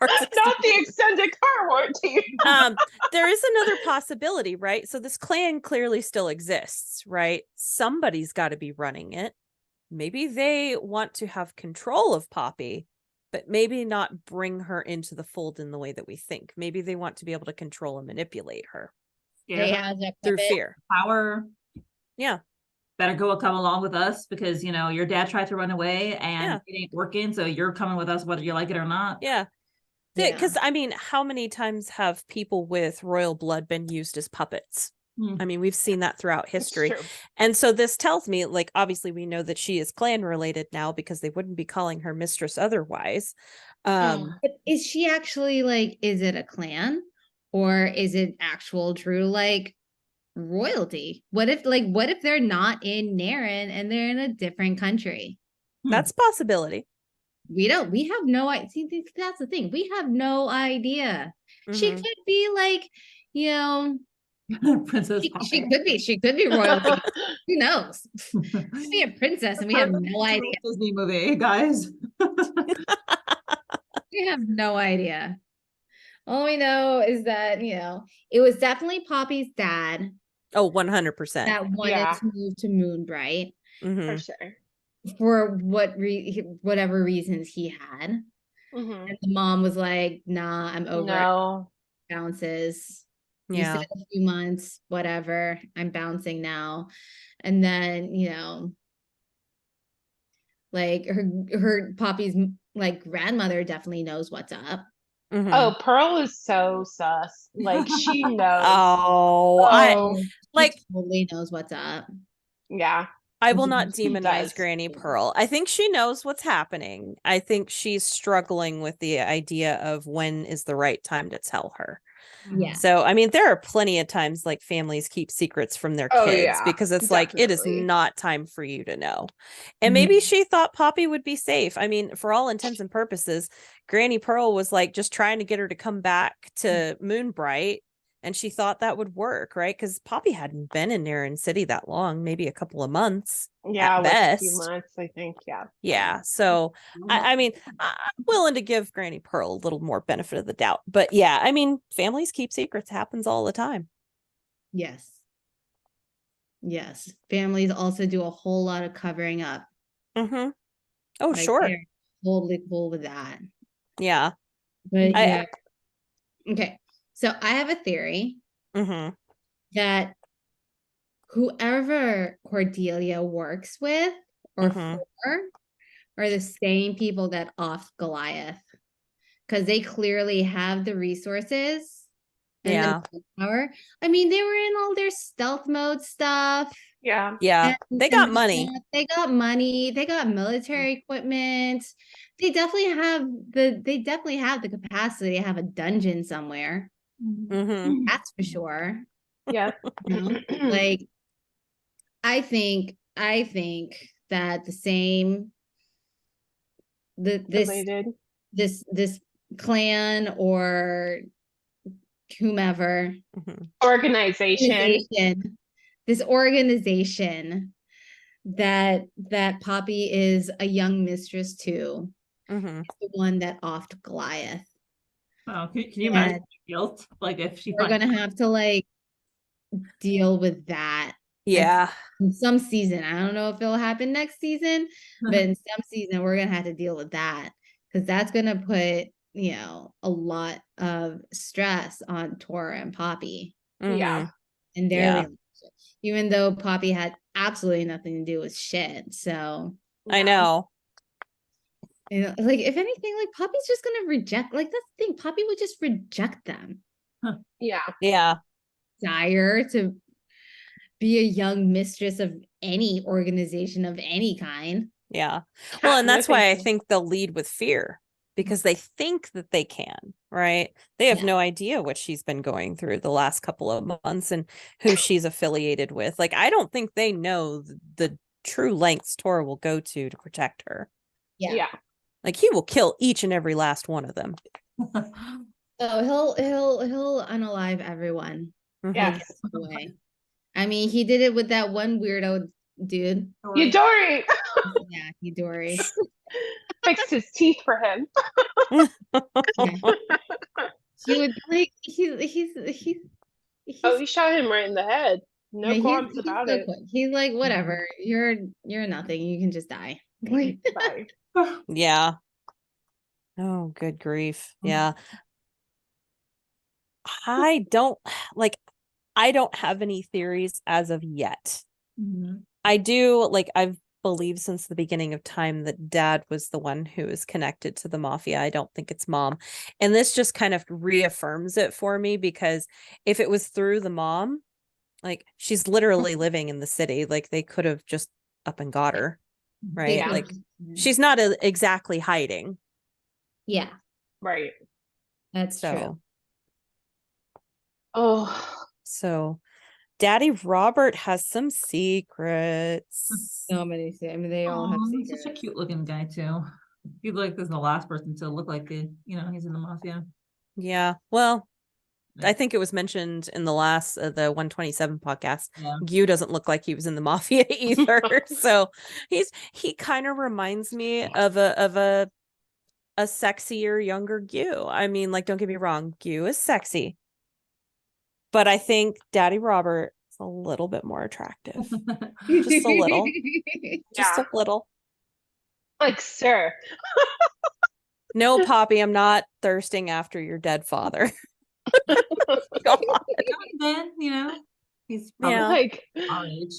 Not the extended car warranty. There is another possibility, right? So this clan clearly still exists, right? Somebody's got to be running it. Maybe they want to have control of Poppy, but maybe not bring her into the fold in the way that we think. Maybe they want to be able to control and manipulate her They have their through puppet. fear. Power. Yeah. Better come along with us because your dad tried to run away and it ain't working. So you're coming with us whether you like it or not. Yeah. Because I mean, how many times have people with royal blood been used as puppets? I mean, we've seen that throughout history. And so this tells me, like, obviously we know that she is clan related now because they wouldn't be calling her mistress otherwise. But is she actually like, is it a clan or is it actual true like royalty? What if they're not in Naren and they're in a different country? That's a possibility. We have no idea. See, that's the thing. We have no idea. She could be like, Princess she could be royalty. Who knows? She could be a princess and we have no idea. Disney movie, guys. We have no idea. All we know is that, it was definitely Poppy's dad. Oh, 100%. That wanted to move to Moonbright. For sure. For whatever reasons he had. And the mom was like, nah, I'm over it. Bounces. You said a few months, whatever. I'm bouncing now. And then, like her Poppy's like grandmother definitely knows what's up. Oh, Pearl is so sus. Like she knows. She totally knows what's up. Yeah. I will not demonize Granny Pearl. I think she knows what's happening. I think she's struggling with the idea of when is the right time to tell her. Yeah. So, I mean, there are plenty of times like families keep secrets from their kids because it's like, it is not time for you to know. And maybe she thought Poppy would be safe. I mean, for all intents and purposes, Granny Pearl was like just trying to get her to come back to Moonbright. And she thought that would work, right? Because Poppy hadn't been in Naren City that long, maybe a couple of months. Yeah, at best. A few months, I think. Yeah. Yeah. So, I mean, I'm willing to give Granny Pearl a little more benefit of the doubt. But yeah, I mean, families keep secrets. Happens all the time. Yes. Yes. Families also do a whole lot of covering up. Oh, like, sure. Totally cool with that. Yeah. But okay. So I have a theory that whoever Cordelia works with or for are the same people that offed Goliath, because they clearly have the resources and the power. I mean, they were in all their stealth mode stuff. Yeah. They got money. They got money. They got military equipment. They definitely have the capacity to have a dungeon somewhere. That's for sure. Yeah. Like I think that this clan or whomever this organization that Poppy is a young mistress to, the one that offed Goliath. Wow, can you imagine guilt? Like if we're gonna have to like deal with that. Yeah. In some season. I don't know if it'll happen next season, but in some season we're gonna have to deal with that because that's gonna put, a lot of stress on Tora and Poppy. Yeah. And their relationship. Even though Poppy had absolutely nothing to do with shit. So I know. Like if anything, like Poppy's just gonna reject, like that's the thing, Poppy would just reject them. Yeah. Desire to be a young mistress of any organization of any kind. Yeah. Well, and that's why I think they'll lead with fear, because they think that they can, right? They have no idea what she's been going through the last couple of months and who she's affiliated with. Like, I don't think they know the true lengths Tora will go to protect her. Yeah. Like, he will kill each and every last one of them. Oh, he'll unalive everyone. Yes. Away. I mean, he did it with that one weirdo dude. Yudori Yeah, Hidori. fixed his teeth for him. Yeah. He would like he's Oh, he shot him right in the head. No yeah, qualms he's about so it. quick. He's like, whatever, you're nothing. You can just die. Like, Bye. Yeah. Oh, good grief. Yeah. I don't have any theories as of yet. Mhm. I do I've believed since the beginning of time that dad was the one who is connected to the mafia. I don't think it's mom. And this just kind of reaffirms it for me, because if it was through the mom, she's literally living in the city. They could have just up and got her, right? Yeah. She's not exactly hiding. yeah, Right. that's true. So Daddy Robert has some secrets. So many. I mean, they all have He's secrets. such a cute looking guy too. He's like this is the last person to look like he's in the mafia. Yeah. Well, I think it was mentioned in the last the 127 podcast. Yeah. Gyu doesn't look like he was in the mafia either. So he kind of reminds me of a sexier, younger Gyu. I mean, don't get me wrong, Gyu is sexy. But I think Daddy Robert is a little bit more attractive. Just a little. Just a little. Sir. No, Poppy, I'm not thirsting after your dead father. God. Then, he's probably our age.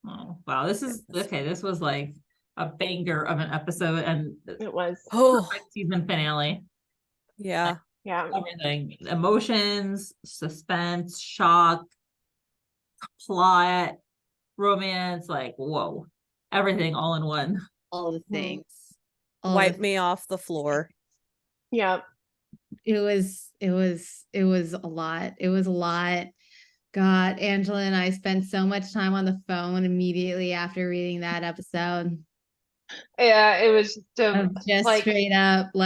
Oh, wow. This is okay. This was like a banger of an episode, and it was perfect season finale. Yeah. Yeah. Everything. Emotions, suspense, shock, plot, romance, whoa. Everything all in one. All the things. Wipe me off the floor. Yeah. It was a lot. It was a lot. God, Angela and I spent so much time on the phone immediately after reading that episode. Yeah, it was just straight up 2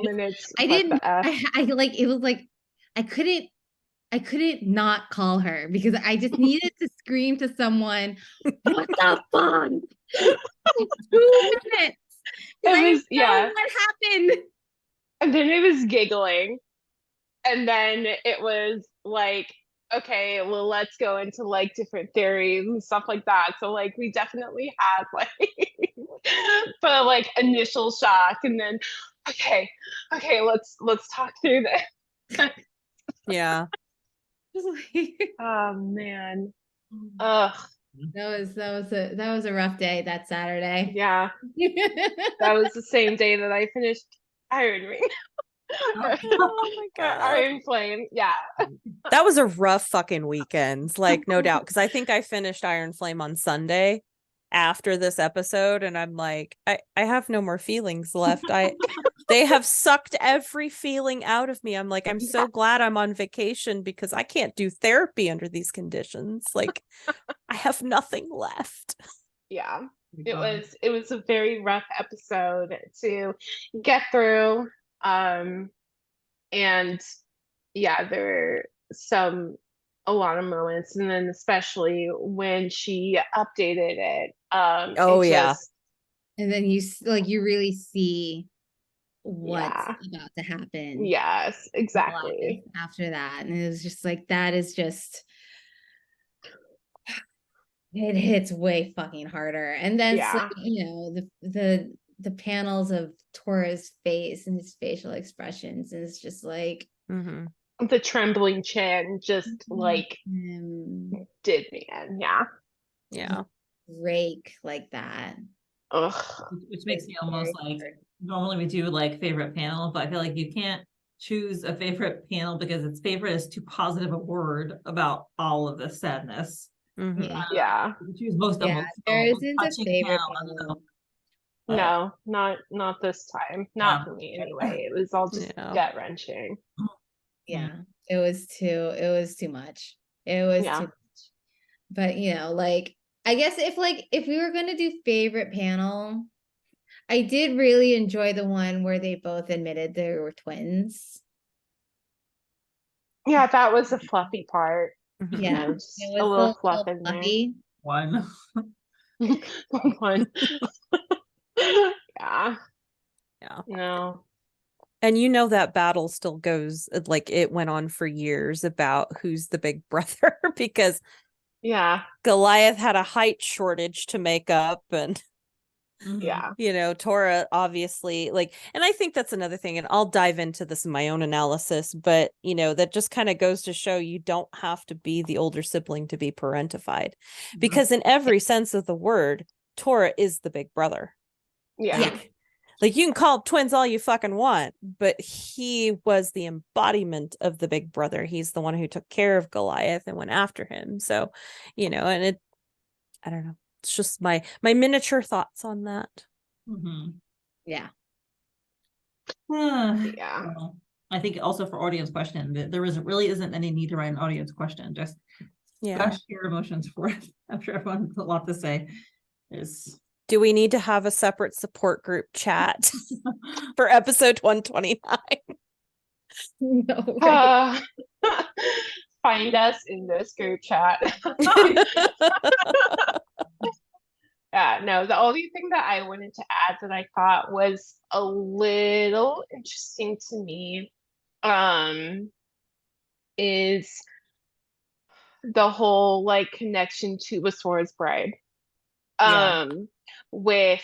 minutes. I didn't. It was like I couldn't not call her because I just needed to scream to someone, "What the fuck?" 2 minutes. It was what happened. And then it was giggling, and then it was okay, well, let's go into different theories and stuff like that. So we definitely had but initial shock, and then okay, let's talk through this. Yeah. Oh man. Ugh. That was a rough day that Saturday. Yeah. That was the same day that I finished Iron Ring. Oh my God. Iron Flame. Yeah. That was a rough fucking weekend, no doubt. Because I think I finished Iron Flame on Sunday after this episode, and I'm like, I have no more feelings left. They have sucked every feeling out of me. I'm like, I'm so glad I'm on vacation because I can't do therapy under these conditions. I have nothing left. Yeah. It was a very rough episode to get through. And yeah, there were a lot of moments, and then especially when she updated it. And then you really see what's about to happen. Yes, exactly. After that, and it was just that is just it hits way fucking harder. And then the panels of Tora's face and his facial expressions, and it's just the trembling chin just did me in. Yeah. Rake like that. Ugh. Which makes me almost normally we do favorite panel, but I feel like you can't choose a favorite panel because its favorite is too positive a word about all of the sadness. Yeah. Choose most of them. There isn't a favorite panel. No, not this time. Not for me anyway. It was all just gut wrenching. Yeah, it was too much. It was too much. But I guess if we were gonna do favorite panel, I did really enjoy the one where they both admitted they were twins. Yeah, that was the fluffy part. Mhm. Yeah, You know, just it a was little a fluff little in there. fluffy. One. One. Yeah. Yeah. No. And you know that battle still goes, like it went on for years about who's the big brother because Yeah. Goliath had a height shortage to make up, and Mhm. Yeah. you know, Tora obviously, like, and I think that's another thing, and I'll dive into this in my own analysis, but you know, that just kind of goes to show you don't have to be the older sibling to be parentified, because in every sense of the word, Tora is the big brother. Yeah. Like you can call twins all you fucking want, but he was the embodiment of the big brother. He's the one who took care of Goliath and went after him. So, you know, and it, I don't know. It's just my miniature thoughts on that. Mhm. Yeah. Yeah. Well, I think also for audience question, there really isn't any need to write an audience question. Just Yeah. gush your emotions for it. I'm sure everyone has a lot to say. Is Do we need to have a separate support group chat for episode 129? No, right? Find us in this group chat. Yeah, no, the only thing that I wanted to add that I thought was a little interesting to me is the whole like connection to the Swords Bride. Yeah. With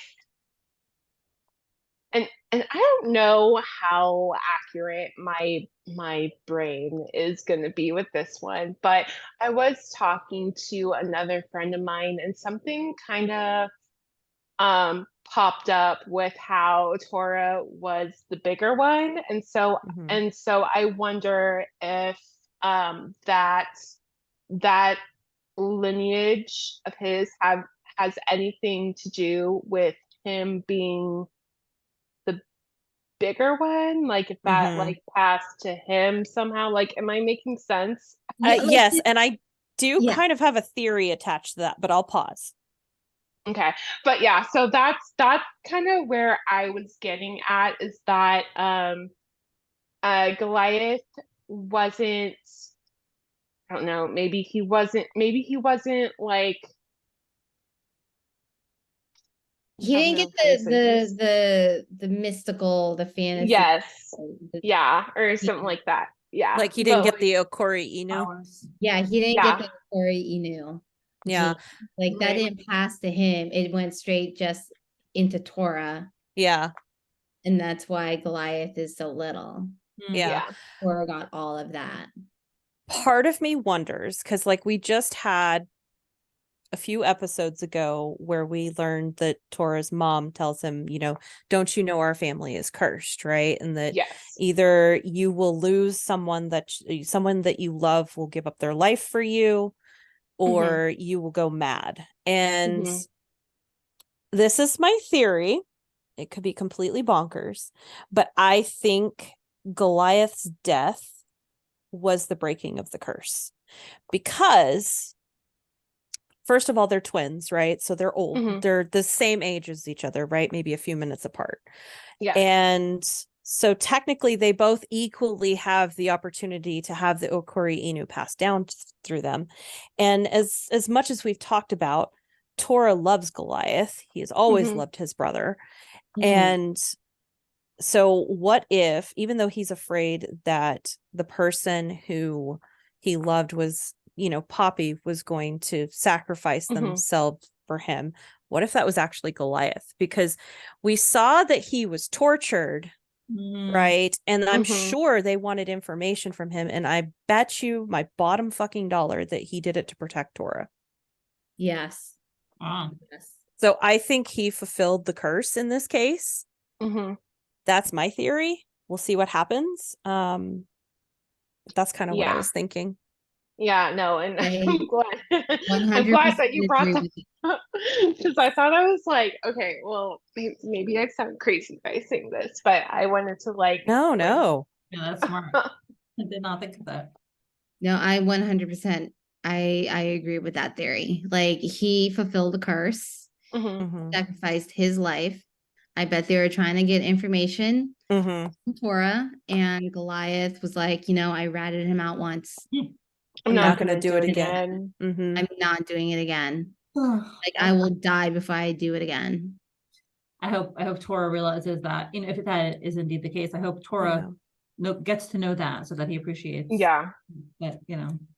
and I don't know how accurate my brain is going to be with this one, but I was talking to another friend of mine and something kind of popped up with how Tora was the bigger one, and so I wonder if that that lineage of his has anything to do with him being the bigger one, like if that like passed to him somehow. Like, am I making sense? Yeah, like Yes, and I do yeah. kind of have a theory attached to that, but I'll pause. Okay. But yeah, so that's kind of where I was getting at, is that Goliath wasn't, I don't know, maybe he wasn't like, He I don't didn't know get how to say this. the mystical, the fantasy. Yes. the- Yeah, or something like that. Yeah. Like he didn't But get like, the Okori Inu. powers. Yeah, he didn't get yeah. the Tori Inu Yeah. gene. Like that Right. didn't pass to him. It went straight just into Torah. Yeah. And that's why Goliath is so little. Yeah. Yeah. Torah got all of that. Part of me wonders, because like we just had a few episodes ago where we learned that Tora's mom tells him, you know, don't you know our family is cursed, right? And that Yes. either you will lose someone that you love will give up their life for you, or you will go mad. And this is my theory. It could be completely bonkers, but I think Goliath's death was the breaking of the curse, because first of all, they're twins, right? So they're old. They're the same age as each other, right? Maybe a few minutes apart. Yeah. And so technically they both equally have the opportunity to have the Okori Inu passed down through them. And as much as we've talked about, Tora loves Goliath. He has always loved his brother. And so what if, even though he's afraid that the person who he loved was, you know, Poppy was going to sacrifice themselves for him, what if that was actually Goliath? Because we saw that he was tortured, right? And I'm sure they wanted information from him. And I bet you my bottom fucking dollar that he did it to protect Tora. Yes. Yes. So I think he fulfilled the curse in this case. That's my theory. We'll see what happens. That's kind of what I was thinking. Yeah, no, and I'm glad 100% that you brought agree that with you. up, because I thought, I was like, okay, well, maybe I sound crazy by saying this, but I wanted to like No. Yeah, that's smart. I did not think of that. No, I 100% I agree with that theory. Like he fulfilled the curse, sacrificed his life. I bet they were trying to get information from Torah, and Goliath was like, you know, I ratted him out once. I'm not not gonna gonna do it again. again. Mhm. I'm not doing it again. Like I will die before I do it again. I hope Tora realizes that, if that is indeed the case, I hope Tora gets to know that so that he appreciates Yeah. that, he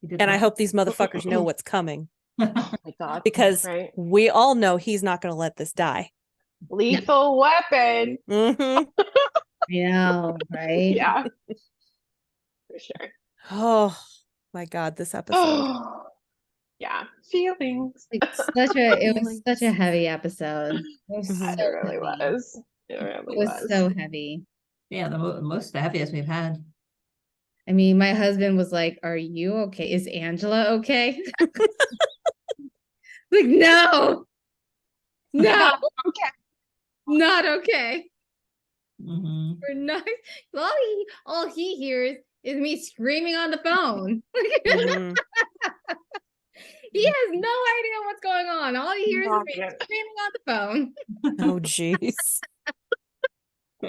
did And I well. hope these motherfuckers know what's coming, Oh my God. because Right. we all know he's not going to let this die. Lethal weapon. Mhm. I know, right? Yeah. For sure. Oh my God, this episode. Oh. Yeah. Feelings. Like it was such a heavy episode. It was Mhm. It so really heavy. was. It really It was was. so heavy. Yeah, the heaviest we've had. I mean, my husband was like, "Are you okay? Is Angela okay?" Like, no, Not okay. not okay. Mhm. We're not. All he hears is me screaming on the phone. Mhm. He has no idea what's going on. All he hears is me Not screaming on the phone. Oh jeez.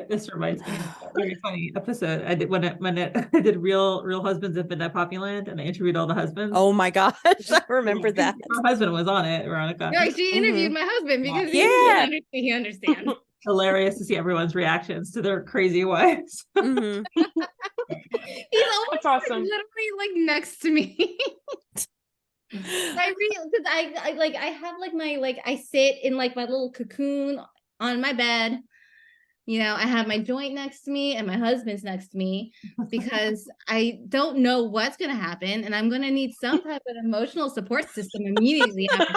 This reminds me of a very funny episode I did when I did Real Husbands of Midnight Poppyland, and I interviewed all the husbands. Oh my gosh, I remember that. Your husband was on it, Veronica. Yeah, she interviewed my husband because Yeah. he understands. Hilarious to see everyone's reactions to their crazy wives. Mhm. He's always That's awesome. literally like next to me. Because I have like my I sit in like my little cocoon on my bed. I have my joint next to me and my husband's next to me because I don't know what's going to happen, and I'm going to need some type of emotional support system immediately after.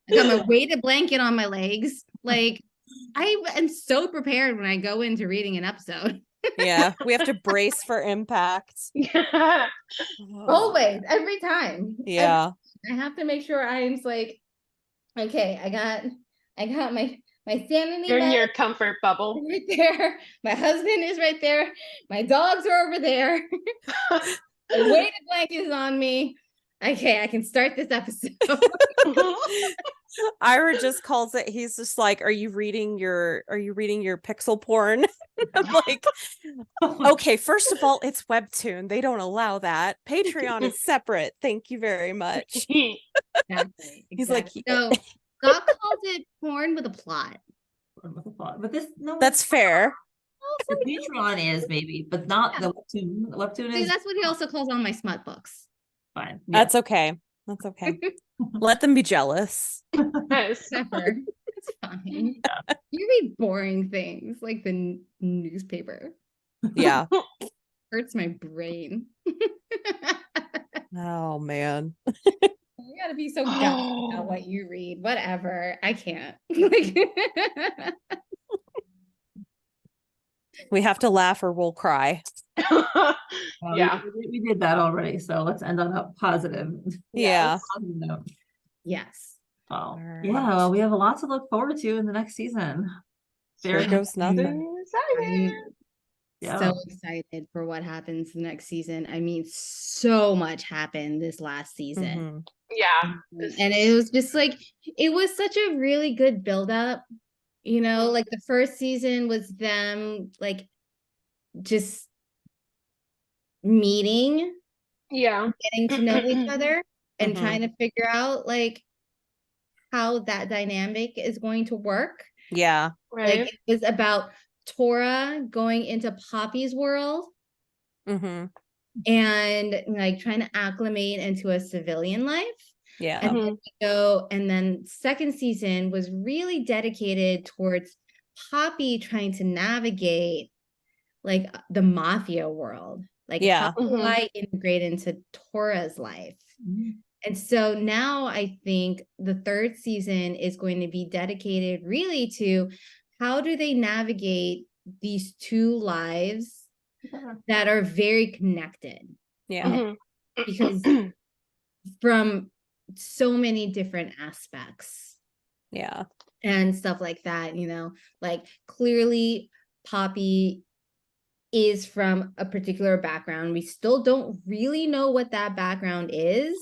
I got my weighted blanket on my legs. Like, I am so prepared when I go into reading an episode. Yeah, we have to brace for impact. Yeah. Always, every time. Yeah. I have to make sure I'm like, okay, I got my sanity You're in bed your comfort bubble. right there. My husband is right there. My dogs are over there. The weighted blanket is on me. Okay, I can start this episode. Ira just calls it, he's just like, are you reading your pixel porn? I'm like, okay, first of all, it's webtoon, they don't allow that. Patreon is separate, thank you very much. Exactly. He's like, no, God calls it porn with a plot. But that's fair. The Patreon is maybe, but not the webtoon. The webtoon See, is that's what he also calls all my smut books. fine. That's okay. That's okay. Let them be jealous. Yes. Never. It's fine. You read boring things like the newspaper. Yeah. Hurts my brain. Oh man. You gotta be so dumb about what you read. Whatever. I can't. We have to laugh or we'll cry. Yeah. We did that already, so let's end on a positive. Yeah. Positive note. Yes. Oh, All yeah. right. Well, we have a lot to look forward to in the next season. There goes nothing. Yeah. So excited for what happens next season. I mean, so much happened this last season. Mhm. Yeah. And it was just like, it was such a really good buildup. Like the first season was them like just meeting, Yeah. getting to know each other and Mhm. trying to figure out like how that dynamic is going to work. Yeah. Right. Like it was about Tora going into Poppy's world Mhm. and like trying to acclimate into a civilian life. Yeah. And then second season was really dedicated towards Poppy trying to navigate like the mafia world. Like Yeah. how do I integrate into Tora's life? Mhm. And so now I think the third season is going to be dedicated really to how do they navigate these two lives that are very connected. Yeah. Because from so many different aspects. Yeah. And stuff like that, like clearly Poppy is from a particular background. We still don't really know what that background is,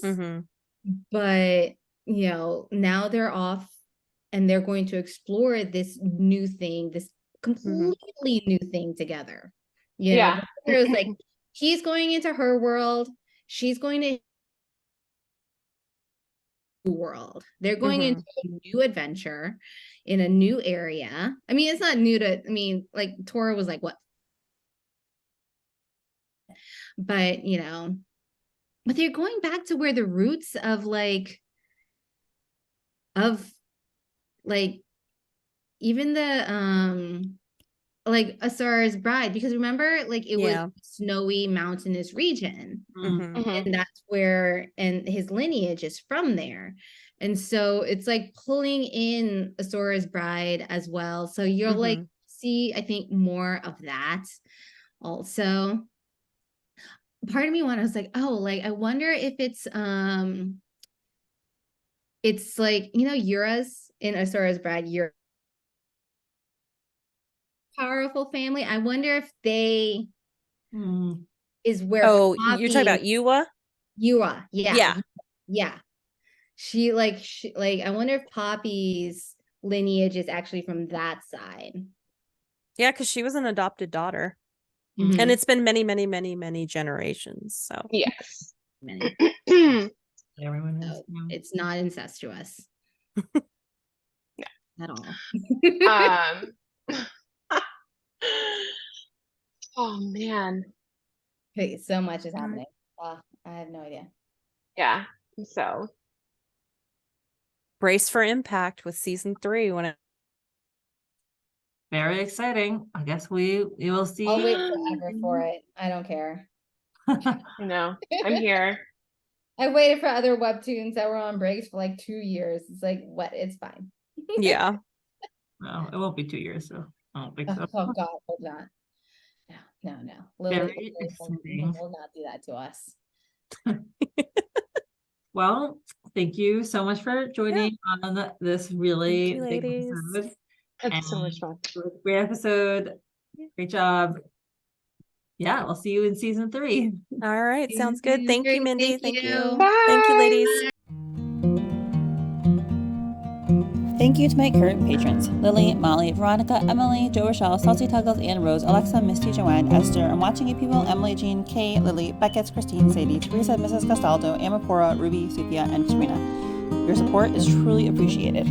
but now they're off and they're going to explore this new thing, this completely new thing together. It was like she's going into her world, she's going to world. They're going into a new adventure in a new area. I mean, it's not new to, I mean, like Tora was like, what? But, you know, but they're going back to where the roots of like even the like Asara's bride, because remember, like it was snowy mountainous region, and that's where, and his lineage is from there, and so it's like pulling in Asara's bride as well. So you're like see, I think, more of that. Also, part of me wanted, I was like, oh, like I wonder if it's like, you know, Yura's in Asara's bride, Yura powerful family. I wonder if they is where Poppy, you're talking about Yura, yeah. She like I wonder if Poppy's lineage is actually from that side. Yeah, because she was an adopted daughter, and it's been many, many, many, many generations. So yes, everyone is. So it's not incestuous at all. Oh man. Okay, so much is happening. I have no idea. Yeah. So brace for impact with season 3 when it Very exciting. I guess we will see. I'll wait forever for it. I don't care. you know, I'm here. I waited for other webtoons that were on breaks for like 2 years. It's like, what? It's fine. Yeah. Well, it won't be 2 years, so I don't think so. Oh God, hold on. No. Lily will not do that to us. Well, thank you so much for joining on this really big episode. It's so much fun. Great episode. Great job. Yeah, we'll see you in season 3. All right. Sounds good. Thank you, Mindy. Thank you. Bye. Thank you, ladies. Thank you to my current patrons, Lily, Molly, Veronica, Emily, Jo Rochelle, Salty Tuggles, Ann Rose, Alexa, Misty, Joanne, Esther, I'm Watching You People, Emily, Jean, Kay, Lily, Beckett, Christine, Sadie, Teresa, Mrs. Castaldo, Amapora, Ruby, Sophia, and Katrina. Your support is truly appreciated.